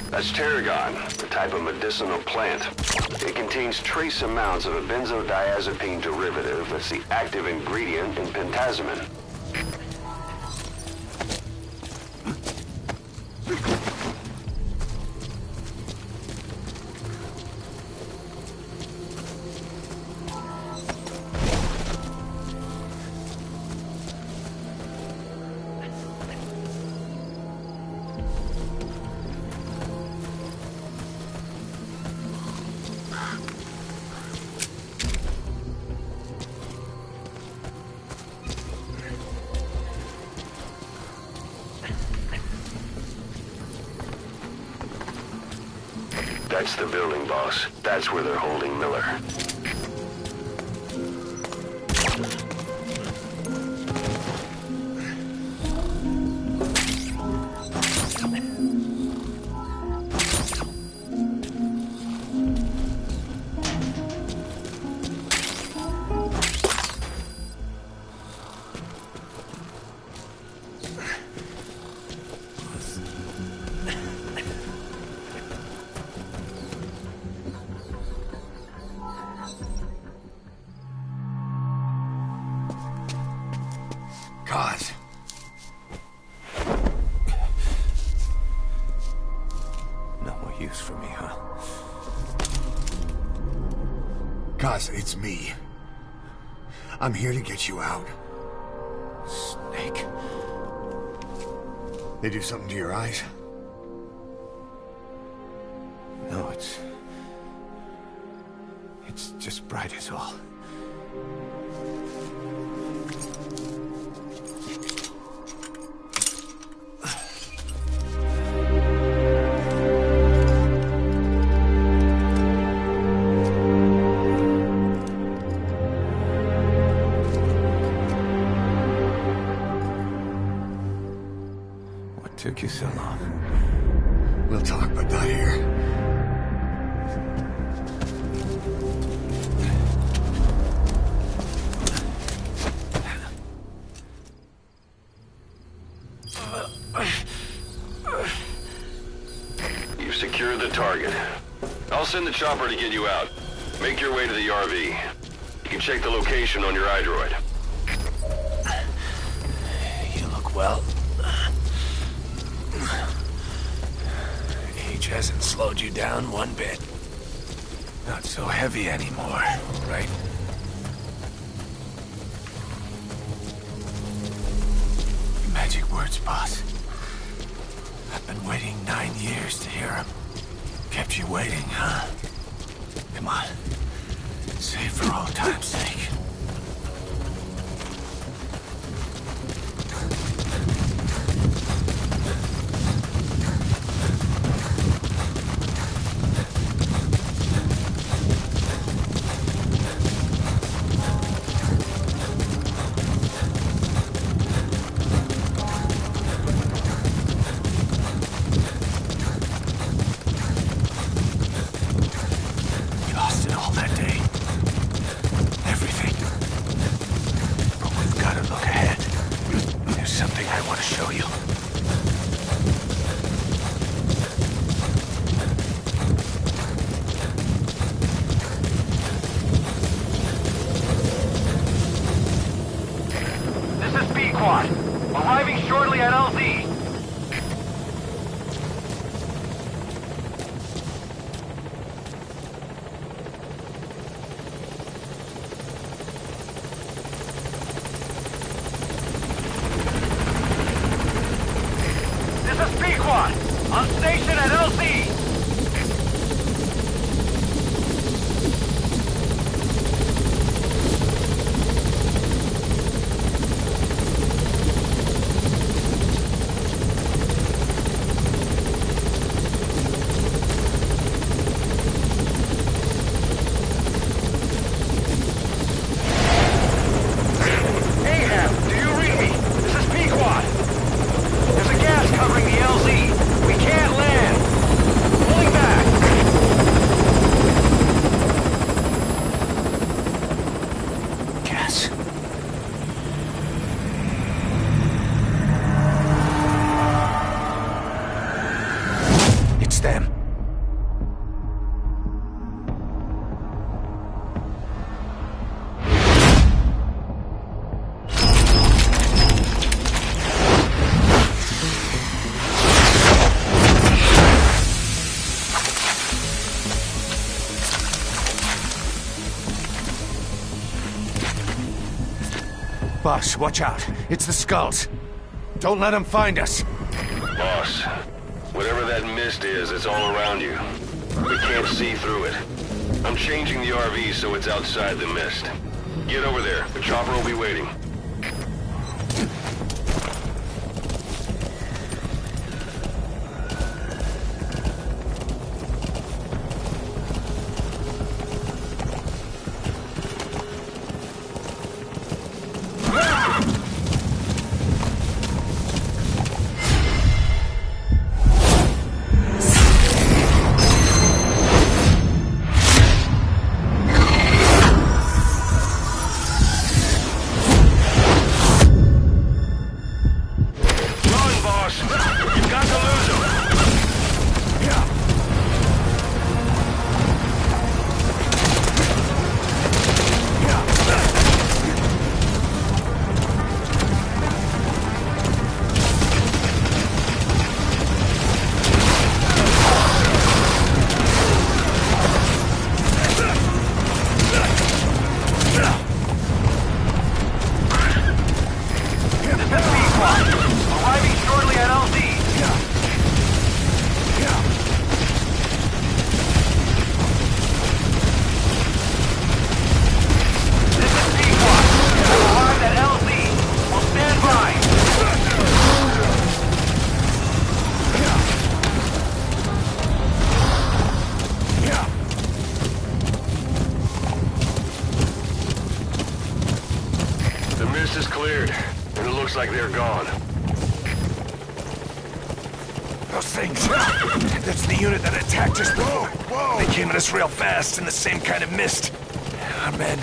That's tarragon, a type of medicinal plant. It contains trace amounts of a benzodiazepine derivative that's the active ingredient in pentazimine. That's the building, boss. That's where they're holding Miller. God. No more use for me, huh? Gaza, it's me. I'm here to get you out. Snake. They do something to your eyes? No, it's just bright is all. What took you so long? We'll talk, but not here. You've secured the target. I'll send the chopper to get you out. Make your way to the RV. You can check the location on your iDroid. You look well. Age hasn't slowed you down one bit. Not so heavy anymore, right? Magic words, boss. I've been waiting 9 years to hear them. Kept you waiting, huh? Come on. Save for all time's sake. Arriving shortly at LZ. This is Pequod, on station at LZ. Boss, watch out. It's the Skulls. Don't let them find us. Boss, whatever that mist is, it's all around you. We can't see through it. I'm changing the RV so it's outside the mist. Get over there. The chopper will be waiting. Like they're gone. Those things. That's the unit that attacked us before. Whoa. They came at us real fast in the same kind of mist. Our men,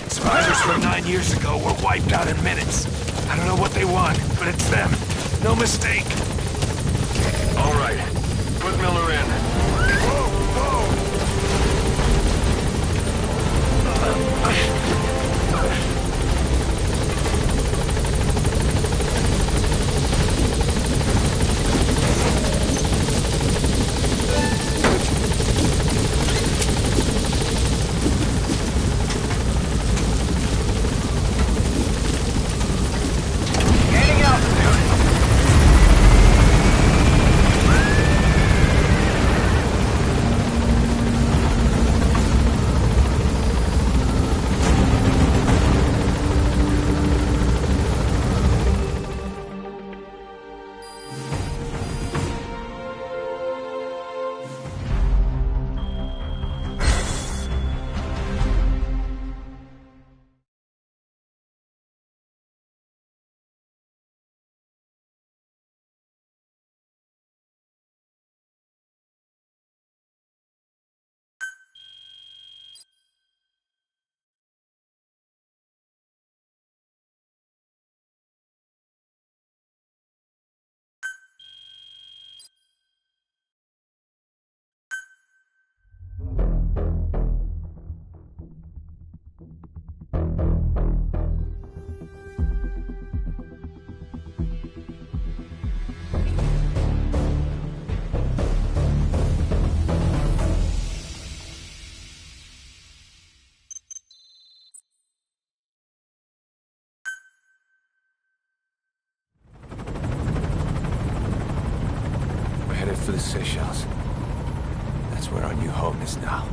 survivors from 9 years ago, were wiped out in minutes. I don't know what they want, but it's them. No mistake. All right. Put Miller in. where our new home is now.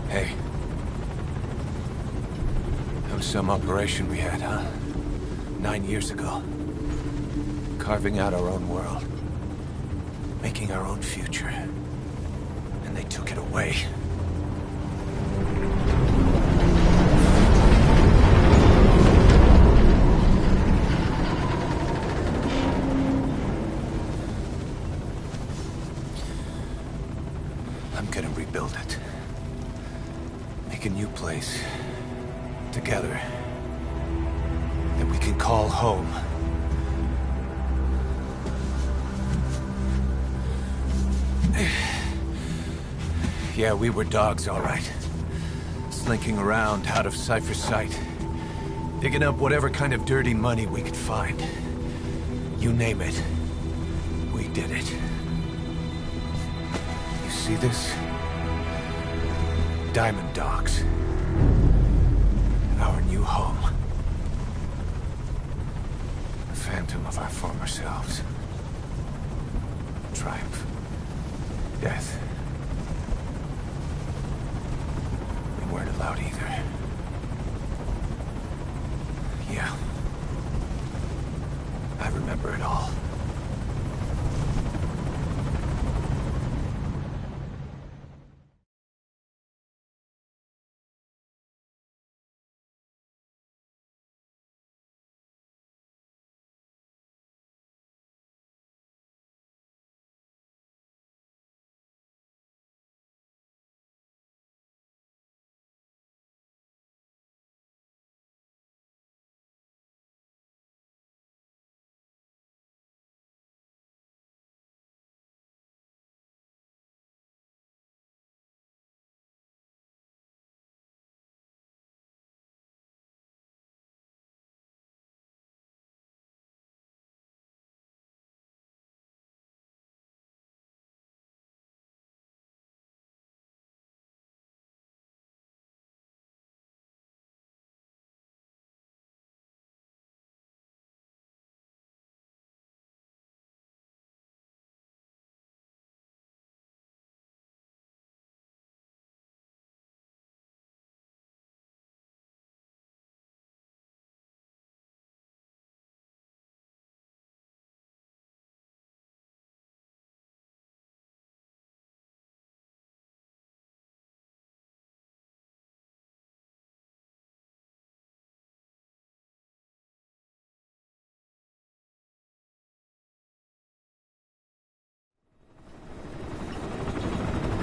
Hey. That was some operation we had, huh? 9 years ago. Carving out our own world. Making our own future. And they took it away. I'm gonna rebuild it. Make a new place. Together. That we can call home. Yeah, we were dogs, all right. Slinking around out of Cypher's sight. Digging up whatever kind of dirty money we could find. You name it. We did it. You see this? Diamond Dogs. Our new home. A phantom of our former selves. Triumph. Death. We weren't allowed either. Yeah. I remember it all.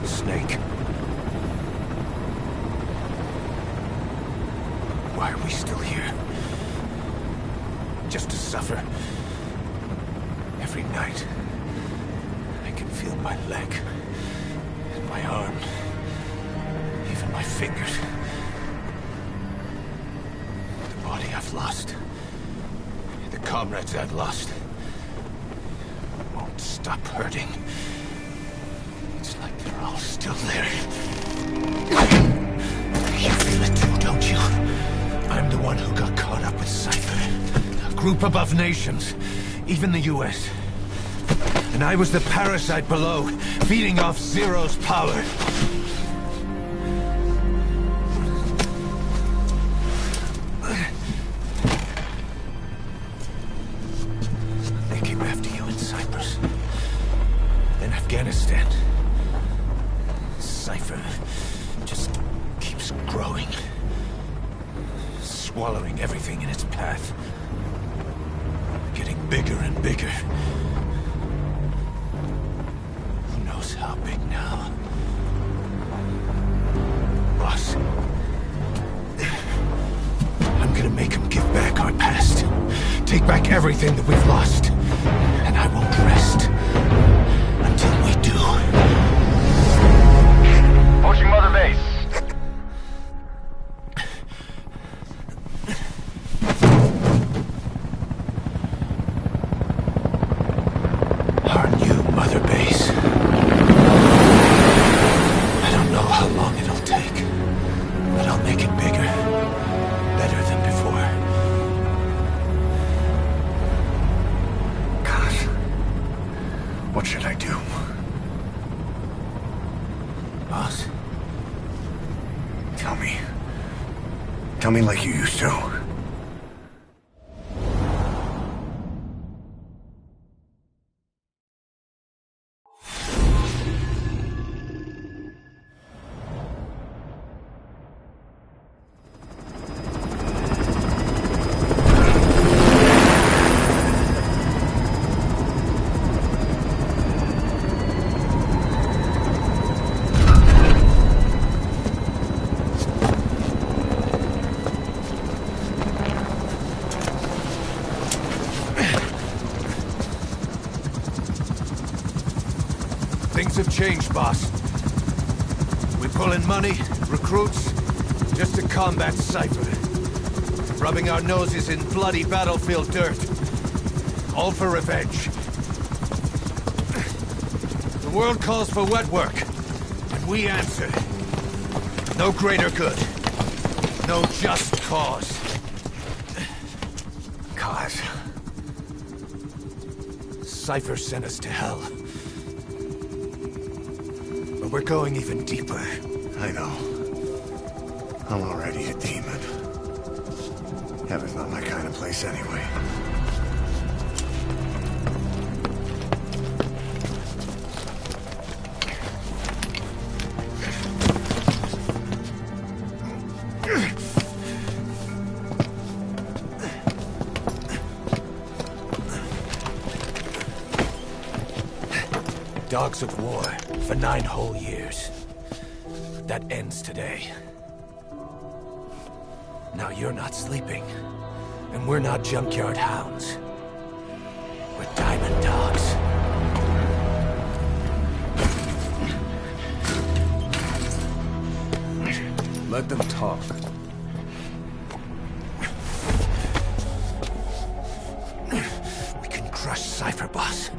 Snake. Why are we still here? Just to suffer? Every night, I can feel my leg, and my arm, even my fingers. The body I've lost, the comrades I've lost, won't stop hurting. It's like they're all still there. You feel it too, don't you? I'm the one who got caught up with Cypher. A group above nations. Even the US. And I was the parasite below, feeding off Zero's power. They came after you in Cyprus. In Afghanistan. Cypher just keeps growing. Swallowing everything in its path. Getting bigger and bigger. Who knows how big now? Boss. I'm gonna make him give back our past. Take back everything that we've lost. And I won't rest until we do. Approaching Mother Base. Our new Mother Base. I don't know how long it'll take, but I'll make it bigger. Better than before. God, boss. Tell me. Tell me like you used to. Things have changed, boss. We pull in money, recruits, just to combat Cypher. Rubbing our noses in bloody battlefield dirt. All for revenge. The world calls for wet work, and we answer. No greater good. No just cause. Cause? Cypher sent us to hell. But we're going even deeper. I know. I'm already a demon. Heaven's not my kind of place anyway. Dogs of war for 9 whole years. That ends today. Now you're not sleeping, and we're not junkyard hounds. We're diamond dogs. Let them talk. We can crush Cypher, boss.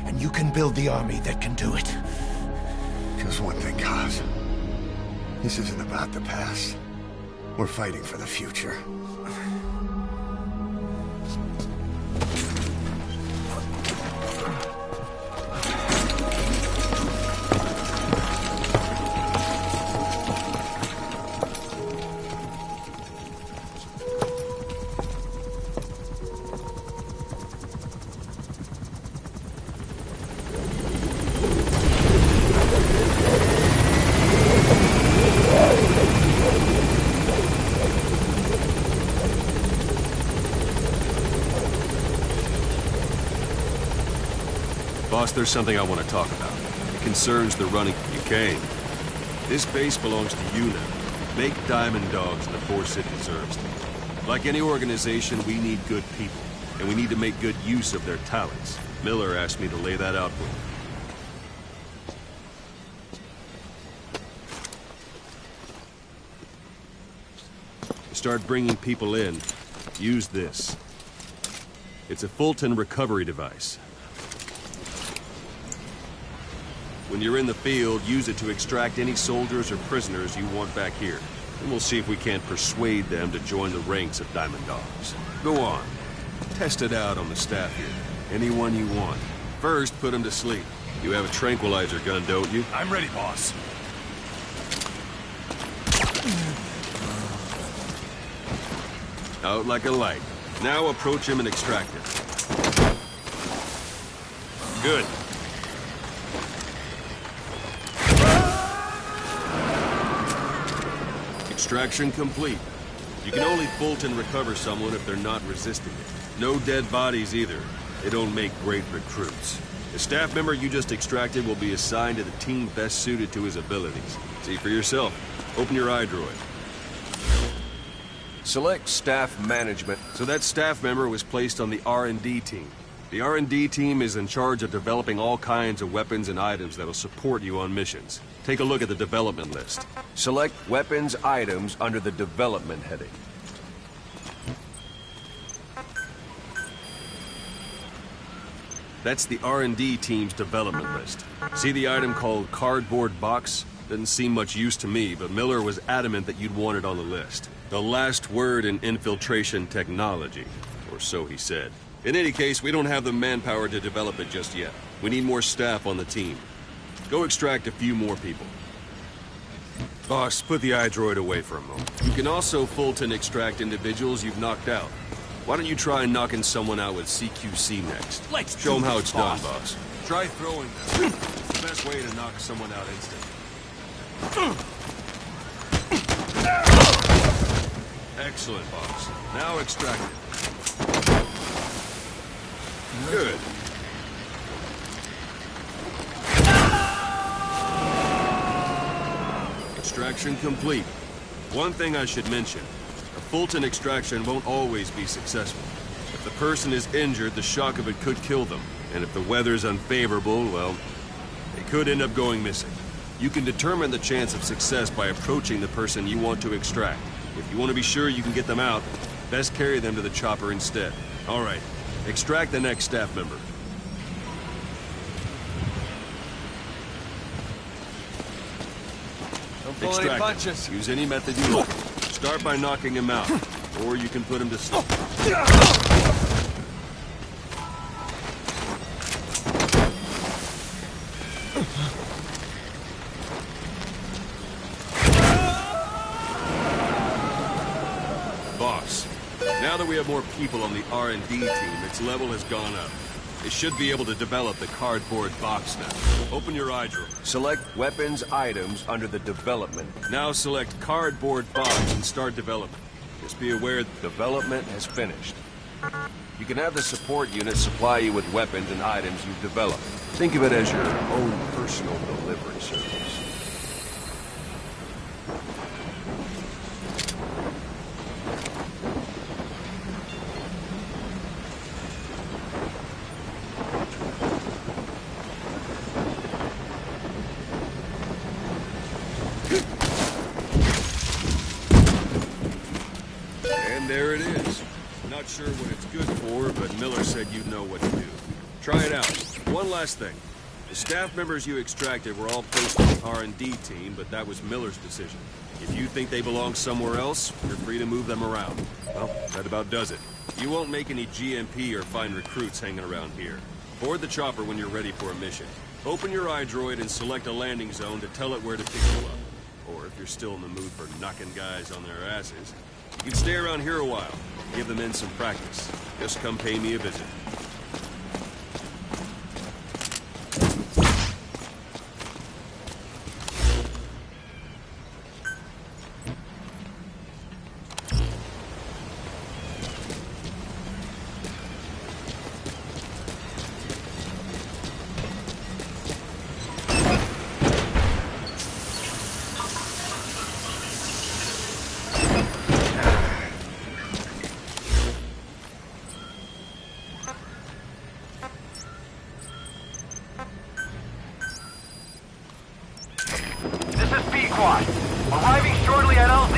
And you can build the army that can do it. Just one thing, Kaz. This isn't about the past. We're fighting for the future. Boss, there's something I want to talk about. It concerns the running. You came. This base belongs to you now. Make Diamond Dogs the force it deserves to be. Like any organization, we need good people, and we need to make good use of their talents. Miller asked me to lay that out for you. To start bringing people in, use this. It's a Fulton recovery device. When you're in the field, use it to extract any soldiers or prisoners you want back here. And we'll see if we can't persuade them to join the ranks of Diamond Dogs. Go on. Test it out on the staff here. Anyone you want. First, put them to sleep. You have a tranquilizer gun, don't you? I'm ready, boss. Out like a light. Now approach him and extract him. Good. Extraction complete. You can only Fulton recover someone if they're not resisting it. No dead bodies either. They don't make great recruits. The staff member you just extracted will be assigned to the team best suited to his abilities. See for yourself. Open your iDroid. Select staff management. So that staff member was placed on the R&D team. The R&D team is in charge of developing all kinds of weapons and items that'll support you on missions. Take a look at the development list. Select weapons items under the development heading. That's the R&D team's development list. See the item called cardboard box? Doesn't seem much use to me, but Miller was adamant that you'd want it on the list. The last word in infiltration technology, or so he said. In any case, we don't have the manpower to develop it just yet. We need more staff on the team. Go extract a few more people. Boss, put the iDroid away for a moment. You can also Fulton extract individuals you've knocked out. Why don't you try knocking someone out with CQC next? Let's show them do how this, it's done, boss. boss. Try throwing them. It's the best way to knock someone out instantly. Excellent, boss. Now extract it. Good. Extraction complete. One thing I should mention. A Fulton extraction won't always be successful. If the person is injured, the shock of it could kill them. And if the weather's unfavorable, well, they could end up going missing. You can determine the chance of success by approaching the person you want to extract. If you want to be sure you can get them out, best carry them to the chopper instead. All right, extract the next staff member. Don't pull any punches. Use any method you like. Start by knocking him out, or you can put him to sleep. Boss, now that we have more people on the R&D team, its level has gone up. They should be able to develop the cardboard box now. Open your iDroid. Select weapons items under the development. Now select cardboard box and start development. Just be aware development has finished. You can have the support unit supply you with weapons and items you've developed. Think of it as your own personal delivery service. And there it is. Not sure what it's good for, but Miller said you'd know what to do. Try it out. One last thing. The staff members you extracted were all placed on the R&D team, but that was Miller's decision. If you think they belong somewhere else, you're free to move them around. Well, that about does it. You won't make any GMP or find recruits hanging around here. Board the chopper when you're ready for a mission. Open your iDroid and select a landing zone to tell it where to pick you up. Or if you're still in the mood for knocking guys on their asses, you can stay around here a while. Give the men some practice. Just come pay me a visit. This is Pequod. Arriving shortly at LZ.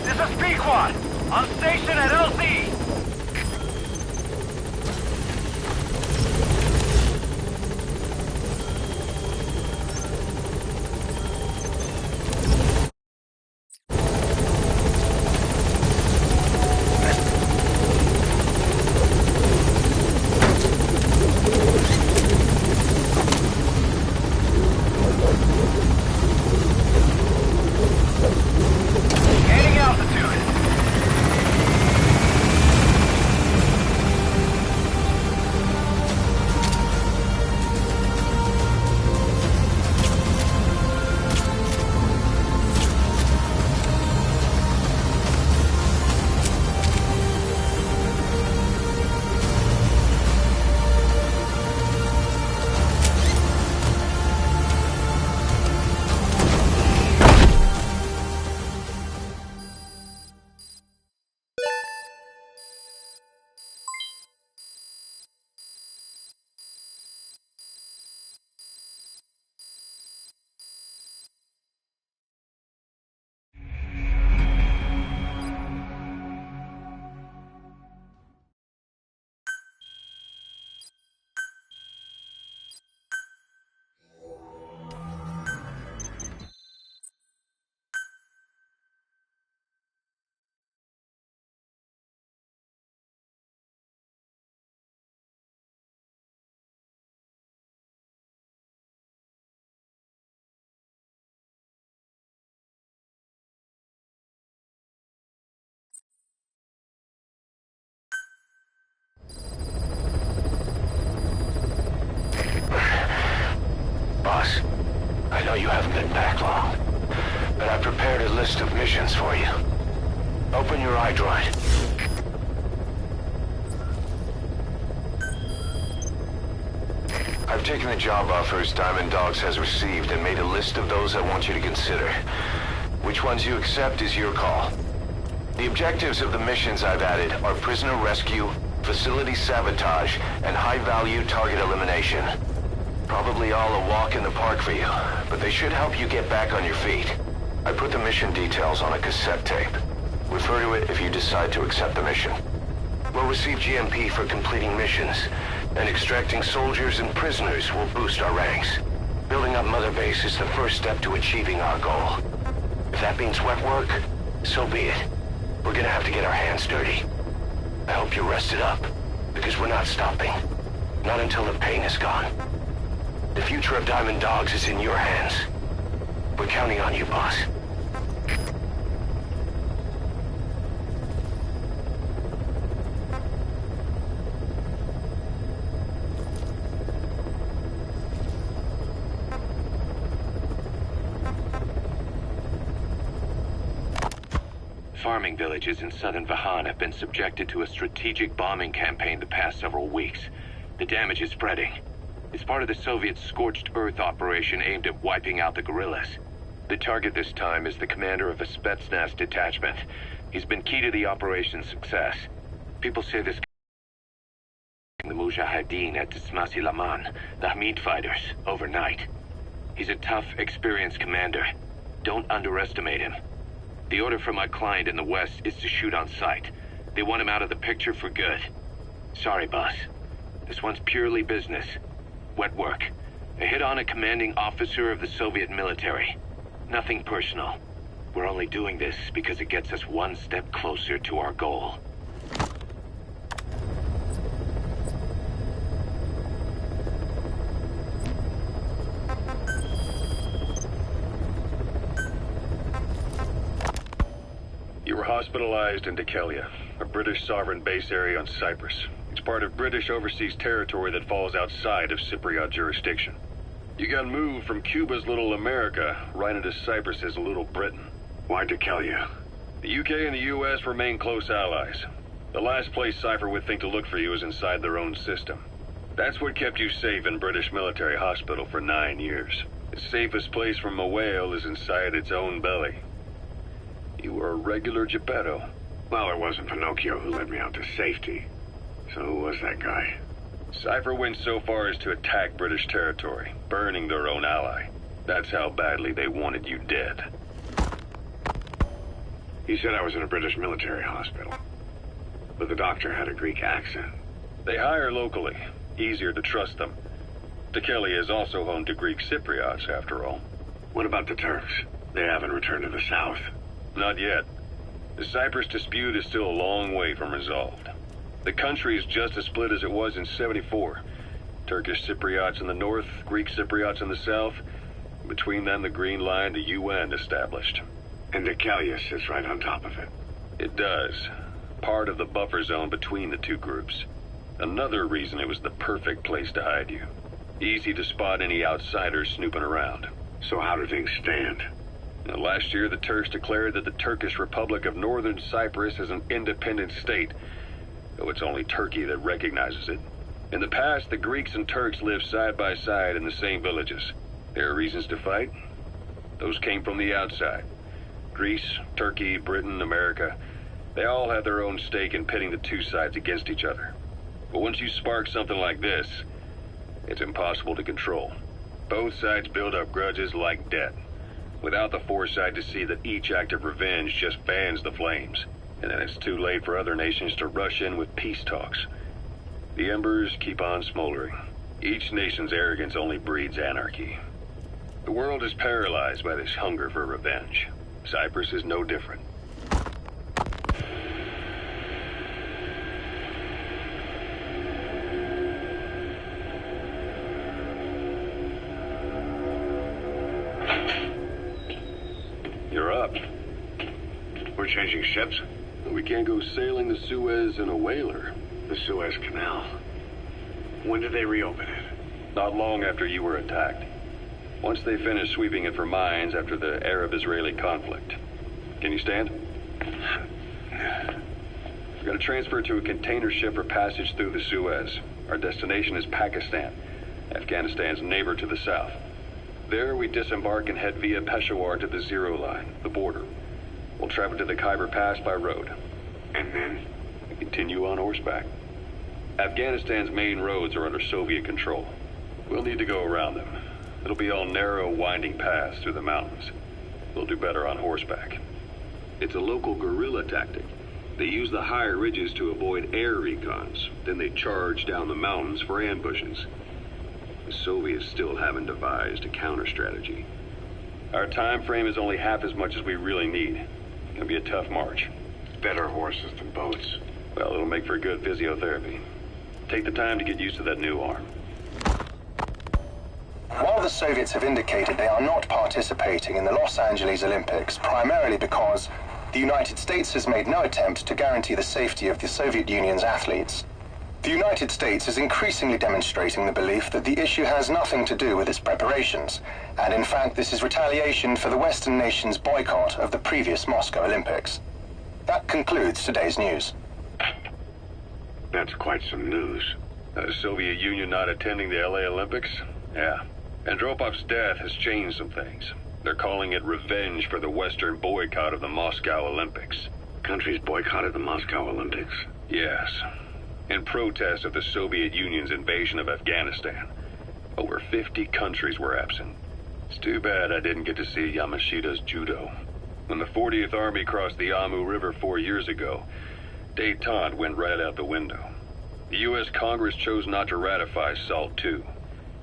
This is Pequod. On station at LZ. Gaining altitude. list of missions for you. Open your iDroid. I've taken the job offers Diamond Dogs has received and made a list of those I want you to consider. Which ones you accept is your call. The objectives of the missions I've added are prisoner rescue, facility sabotage, and high-value target elimination. Probably all a walk in the park for you, but they should help you get back on your feet. I put the mission details on a cassette tape. Refer to it if you decide to accept the mission. We'll receive GMP for completing missions, and extracting soldiers and prisoners will boost our ranks. Building up Mother Base is the first step to achieving our goal. If that means wet work, so be it. We're gonna have to get our hands dirty. I hope you're rested up, because we're not stopping. Not until the pain is gone. The future of Diamond Dogs is in your hands. We're counting on you, boss. Farming villages in southern Vahan have been subjected to a strategic bombing campaign the past several weeks. The damage is spreading. It's part of the Soviet Scorched Earth operation aimed at wiping out the guerrillas. The target this time is the commander of a Spetsnaz detachment. He's been key to the operation's success. People say this the Mujahideen at Tismasi Laman, the Hamid fighters, overnight. He's a tough, experienced commander. Don't underestimate him. The order from my client in the west is to shoot on sight. They want him out of the picture for good. Sorry, boss. This one's purely business. Wet work. A hit on a commanding officer of the Soviet military. Nothing personal. We're only doing this because it gets us one step closer to our goal. You were hospitalized in Dikelia, a British sovereign base area on Cyprus. It's part of British overseas territory that falls outside of Cypriot jurisdiction. You got moved from Cuba's Little America right into Cyprus's Little Britain. Why Dikelia? The UK and the US remain close allies. The last place Cypher would think to look for you is inside their own system. That's what kept you safe in British military hospital for 9 years. The safest place from a whale is inside its own belly. You were a regular Geppetto. Well, it wasn't Pinocchio who led me out to safety. So who was that guy? Cypher went so far as to attack British territory, burning their own ally. That's how badly they wanted you dead. He said I was in a British military hospital. But the doctor had a Greek accent. They hire locally. Easier to trust them. Dikelia is also home to Greek Cypriots, after all. What about the Turks? They haven't returned to the south. Not yet. The Cyprus dispute is still a long way from resolved. The country is just as split as it was in '74. Turkish Cypriots in the north, Greek Cypriots in the south. Between them, the Green Line, the UN established. And Dikelia sits right on top of it. It does. Part of the buffer zone between the two groups. Another reason it was the perfect place to hide you. Easy to spot any outsiders snooping around. So how do things stand? Now, last year, the Turks declared that the Turkish Republic of Northern Cyprus is an independent state, though it's only Turkey that recognizes it. In the past, the Greeks and Turks lived side by side in the same villages. There are reasons to fight. Those came from the outside. Greece, Turkey, Britain, America, they all have their own stake in pitting the two sides against each other. But once you spark something like this, it's impossible to control. Both sides build up grudges like debt, without the foresight to see that each act of revenge just fans the flames. And then it's too late for other nations to rush in with peace talks. The embers keep on smoldering. Each nation's arrogance only breeds anarchy. The world is paralyzed by this hunger for revenge. Cyprus is no different. You're up. We're changing ships? We can't go sailing the Suez in a whaler. The Suez Canal. When did they reopen it? Not long after you were attacked. Once they finished sweeping it for mines after the Arab-Israeli conflict. Can you stand? We've got to transfer to a container ship for passage through the Suez. Our destination is Pakistan, Afghanistan's neighbor to the south. There, we disembark and head via Peshawar to the Zero Line, the border. We'll travel to the Khyber Pass by road. And then? We continue on horseback. Afghanistan's main roads are under Soviet control. We'll need to go around them. It'll be all narrow, winding paths through the mountains. We'll do better on horseback. It's a local guerrilla tactic. They use the higher ridges to avoid air recons. Then they charge down the mountains for ambushes. The Soviets still haven't devised a counter-strategy. Our time frame is only half as much as we really need. It's gonna be a tough march. Better horses than boats. Well, it'll make for good physiotherapy. Take the time to get used to that new arm. While the Soviets have indicated they are not participating in the Los Angeles Olympics, primarily because the United States has made no attempt to guarantee the safety of the Soviet Union's athletes, the United States is increasingly demonstrating the belief that the issue has nothing to do with its preparations, and in fact this is retaliation for the Western nations' boycott of the previous Moscow Olympics. That concludes today's news. That's quite some news. The Soviet Union not attending the LA Olympics? Yeah. Andropov's death has changed some things. They're calling it revenge for the Western boycott of the Moscow Olympics. Countries boycotted the Moscow Olympics? Yes. In protest of the Soviet Union's invasion of Afghanistan. Over 50 countries were absent. It's too bad I didn't get to see Yamashita's judo. When the 40th Army crossed the Amu River 4 years ago, détente went right out the window. The U.S. Congress chose not to ratify SALT II,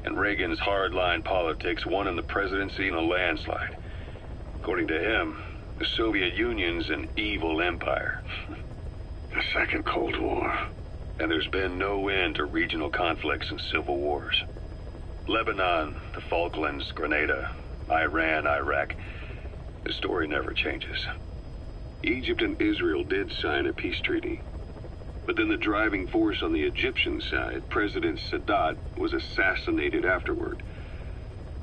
and Reagan's hardline politics won in the presidency in a landslide. According to him, the Soviet Union's an evil empire. The Second Cold War. And there's been no end to regional conflicts and civil wars. Lebanon, the Falklands, Grenada, Iran, Iraq. The story never changes. Egypt and Israel did sign a peace treaty. But then the driving force on the Egyptian side, President Sadat, was assassinated afterward.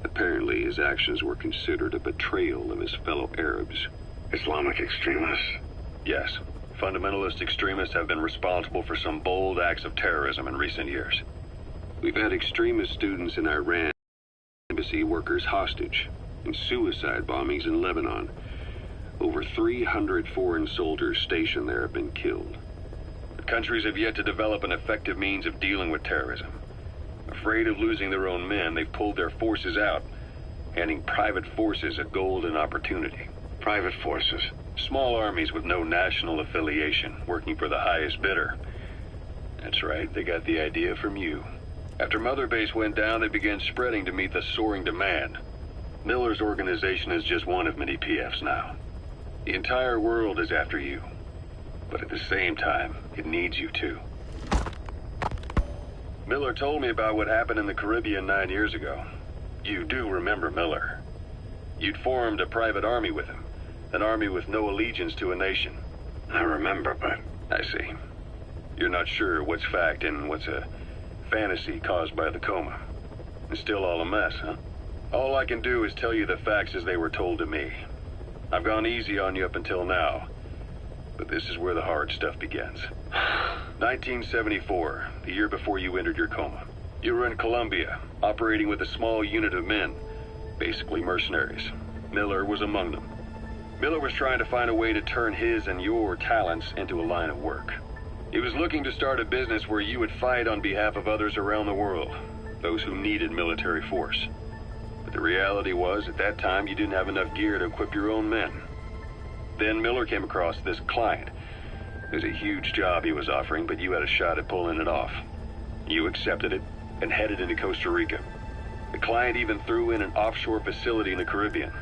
Apparently his actions were considered a betrayal of his fellow Arabs. Islamic extremists? Yes. Fundamentalist extremists have been responsible for some bold acts of terrorism in recent years. We've had extremist students in Iran, embassy workers hostage, and suicide bombings in Lebanon. Over 300 foreign soldiers stationed there have been killed. The countries have yet to develop an effective means of dealing with terrorism. Afraid of losing their own men, they've pulled their forces out, handing private forces a golden opportunity. Private forces? Small armies with no national affiliation, working for the highest bidder. That's right, they got the idea from you. After Mother Base went down, they began spreading to meet the soaring demand. Miller's organization is just one of many PFs now. The entire world is after you. But at the same time, it needs you too. Miller told me about what happened in the Caribbean 9 years ago. You do remember Miller. You'd formed a private army with him. An army with no allegiance to a nation. I remember, but... I see. You're not sure what's fact and what's a fantasy caused by the coma. It's still all a mess, huh? All I can do is tell you the facts as they were told to me. I've gone easy on you up until now. But this is where the hard stuff begins. 1974, the year before you entered your coma. You were in Colombia, operating with a small unit of men. Basically mercenaries. Miller was among them. Miller was trying to find a way to turn his and your talents into a line of work. He was looking to start a business where you would fight on behalf of others around the world, those who needed military force. But the reality was, at that time, you didn't have enough gear to equip your own men. Then Miller came across this client. It was a huge job he was offering, but you had a shot at pulling it off. You accepted it and headed into Costa Rica. The client even threw in an offshore facility in the Caribbean.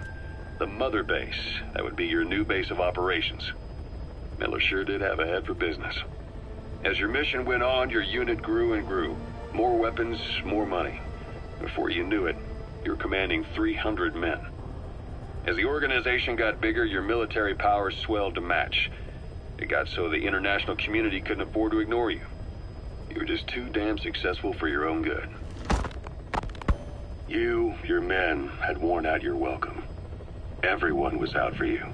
The Mother Base, that would be your new base of operations. Miller sure did have a head for business. As your mission went on, your unit grew and grew. More weapons, more money. Before you knew it, you were commanding 300 men. As the organization got bigger, your military powers swelled to match. It got so the international community couldn't afford to ignore you. You were just too damn successful for your own good. You, your men, had worn out your welcome. Everyone was out for you.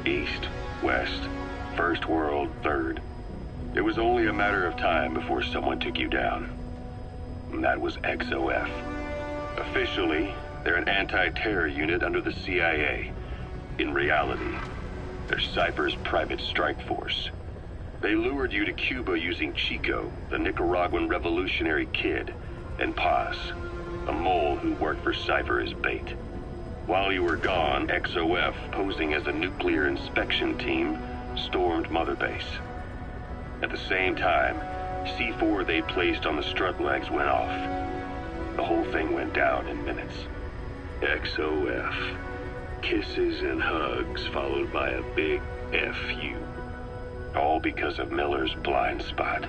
East, West, First World, Third. It was only a matter of time before someone took you down. And that was XOF. Officially, they're an anti-terror unit under the CIA. In reality, they're Cypher's private strike force. They lured you to Cuba using Chico, the Nicaraguan revolutionary kid, and Paz, a mole who worked for Cypher as bait. While you were gone, XOF, posing as a nuclear inspection team, stormed Mother Base. At the same time, C4 they placed on the strut legs went off. The whole thing went down in minutes. XOF. Kisses and hugs followed by a big FU. All because of Miller's blind spot.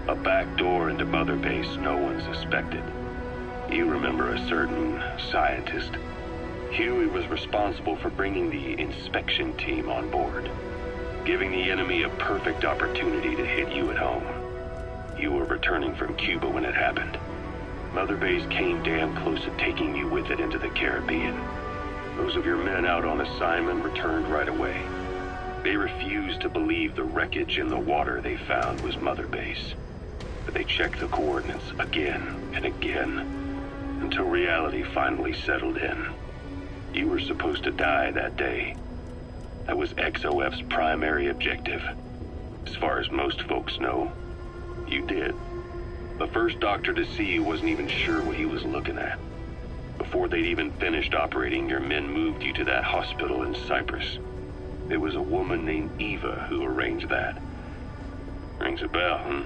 A back door into Mother Base no one suspected. You remember a certain scientist. Huey was responsible for bringing the inspection team on board, giving the enemy a perfect opportunity to hit you at home. You were returning from Cuba when it happened. Mother Base came damn close to taking you with it into the Caribbean. Those of your men out on assignment returned right away. They refused to believe the wreckage in the water they found was Mother Base. But they checked the coordinates again and again, until reality finally settled in. You were supposed to die that day. That was XOF's primary objective. As far as most folks know, you did. The first doctor to see you wasn't even sure what he was looking at. Before they'd even finished operating, your men moved you to that hospital in Cyprus. It was a woman named Eva who arranged that. Rings a bell, huh?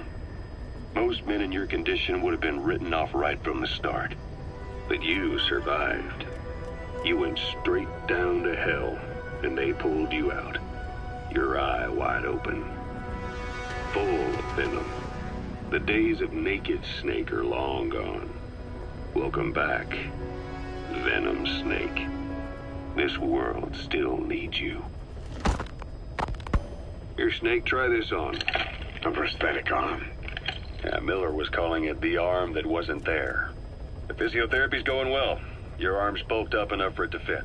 Most men in your condition would have been written off right from the start. But you survived. You went straight down to hell, and they pulled you out. Your eye wide open. Full of venom. The days of Naked Snake are long gone. Welcome back, Venom Snake. This world still needs you. Here, Snake, try this on. A prosthetic arm. Yeah, Miller was calling it the arm that wasn't there. The physiotherapy's going well. Your arm's bulked up enough for it to fit.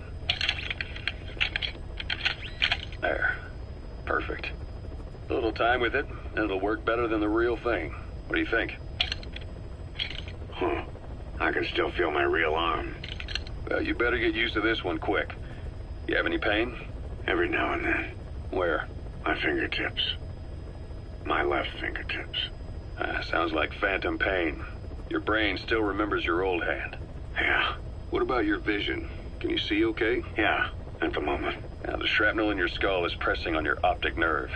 There. Perfect. A little time with it, and it'll work better than the real thing. What do you think? Huh. I can still feel my real arm. Well, you better get used to this one quick. You have any pain? Every now and then. Where? My fingertips. My left fingertips. Sounds like phantom pain. Your brain still remembers your old hand. Yeah. What about your vision? Can you see okay? Yeah, at the moment. Now, the shrapnel in your skull is pressing on your optic nerve.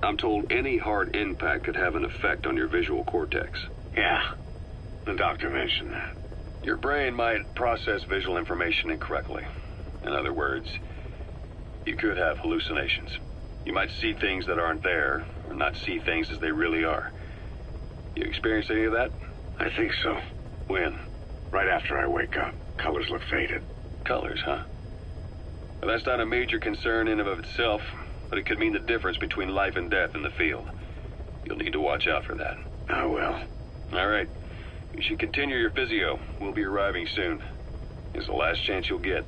I'm told any hard impact could have an effect on your visual cortex. Yeah, the doctor mentioned that. Your brain might process visual information incorrectly. In other words, you could have hallucinations. You might see things that aren't there, or not see things as they really are. You experience any of that? I think so. When? Right after I wake up. Colors look faded. Colors, huh? Well, that's not a major concern in and of itself, but it could mean the difference between life and death in the field. You'll need to watch out for that. I will. All right. You should continue your physio. We'll be arriving soon. It's the last chance you'll get.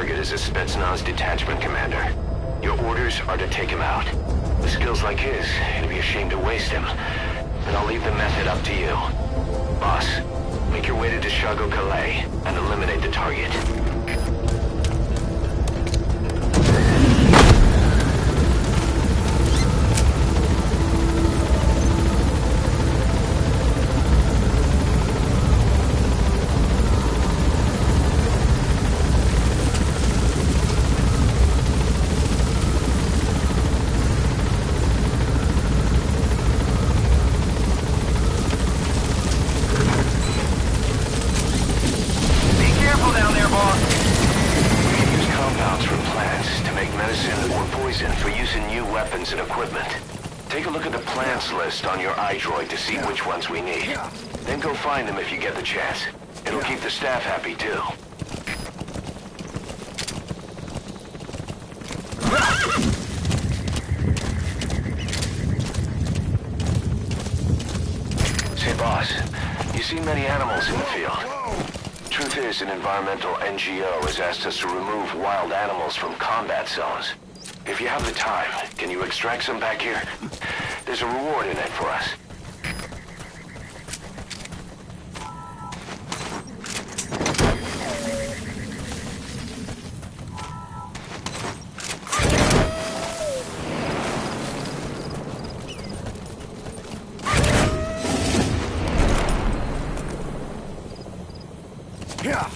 target is a Spetsnaz detachment commander. Your orders are to take him out. With skills like his, it'd be a shame to waste him. But I'll leave the method up to you. Boss, make your way to Deshago Calais and eliminate the target. On your iDroid to see which ones we need. Then go find them if you get the chance. It'll keep the staff happy too. Say boss, you see many animals in the field. Truth is, an environmental NGO has asked us to remove wild animals from combat zones. If you have the time, can you extract some back here? There's a reward in it for us. Yeah.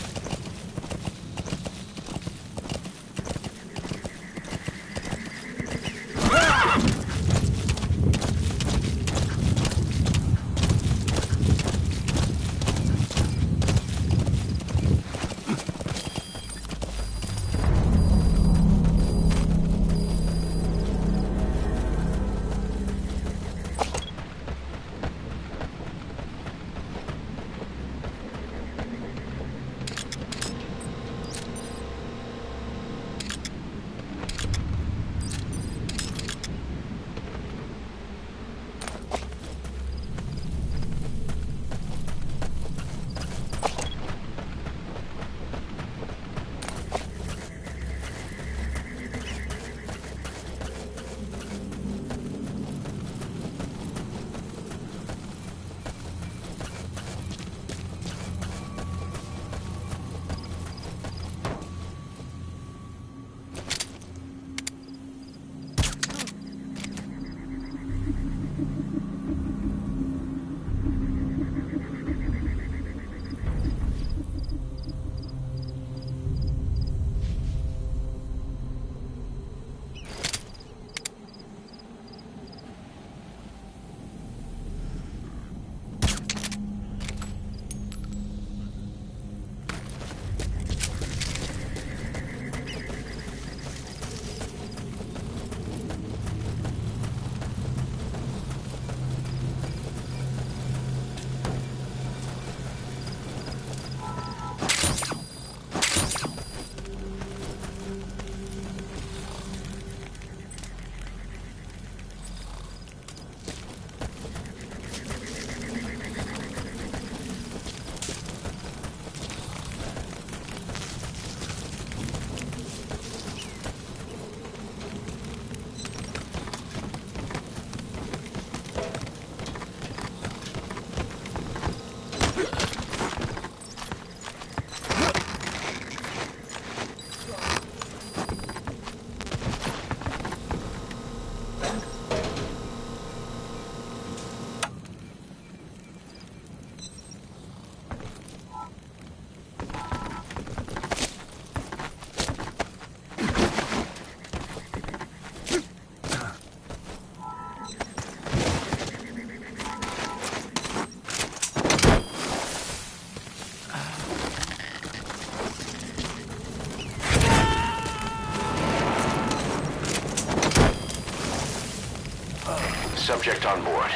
Subject on board.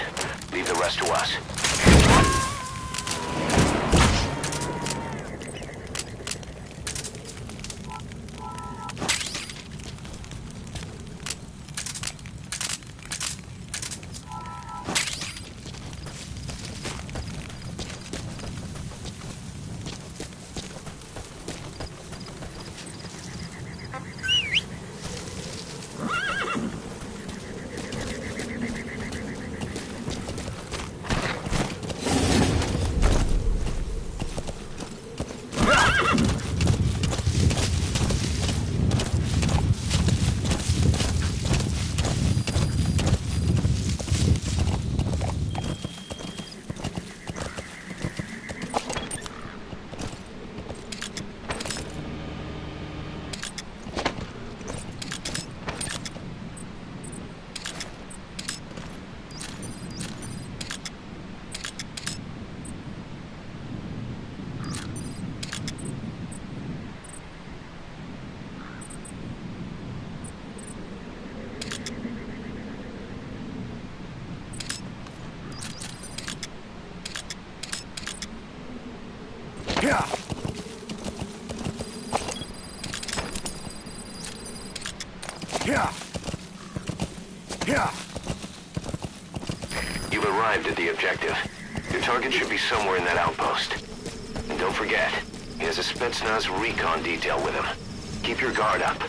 Leave the rest to us. You've arrived at the objective. Your target should be somewhere in that outpost. And don't forget, he has a Spetsnaz recon detail with him. Keep your guard up.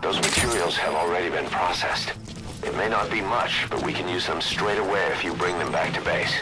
Those materials have already been processed. It may not be much, but we can use them straight away if you bring them back to base.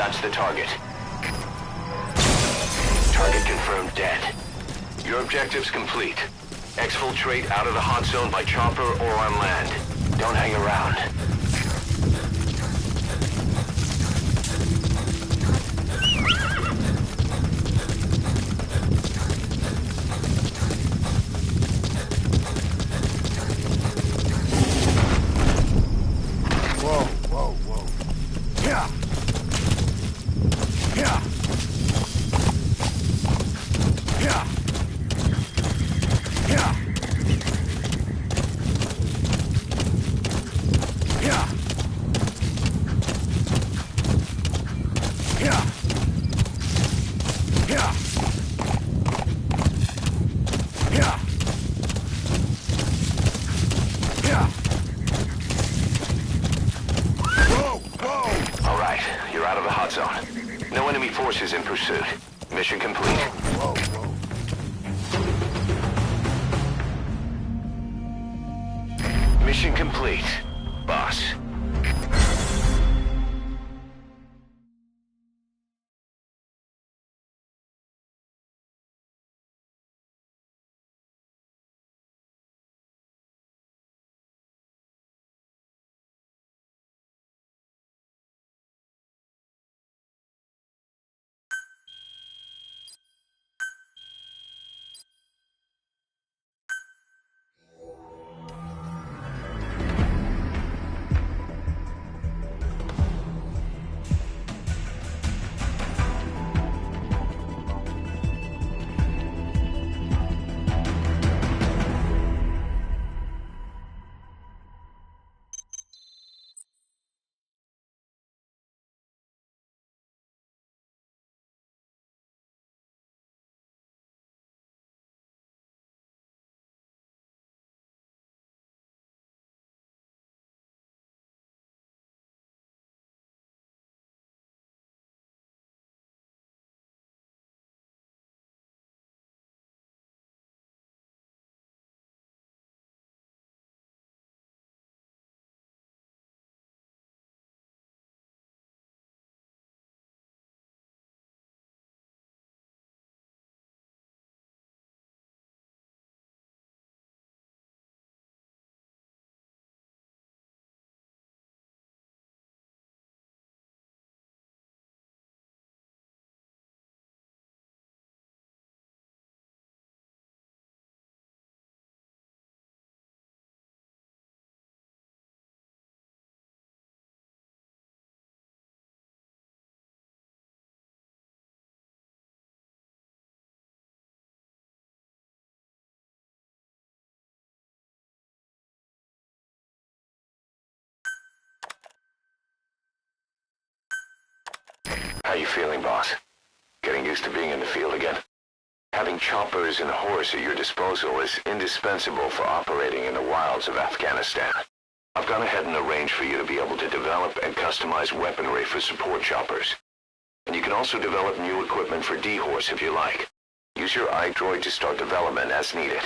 That's the target. Target confirmed dead. Your objective's complete. Exfiltrate out of the hot zone by chopper or on land. Don't hang around. Forces in pursuit. Mission complete. Mission complete, boss. How you feeling, boss? Getting used to being in the field again? Having choppers and horse at your disposal is indispensable for operating in the wilds of Afghanistan. I've gone ahead and arranged for you to be able to develop and customize weaponry for support choppers. And you can also develop new equipment for D-Horse if you like. Use your iDroid to start development as needed.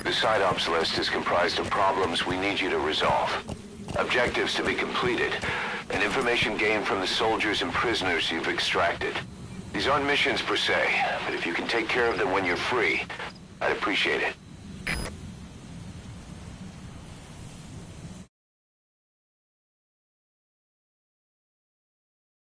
The side ops list is comprised of problems we need you to resolve, objectives to be completed, and information gained from the soldiers and prisoners you've extracted. These aren't missions per se, but if you can take care of them when you're free, I'd appreciate it.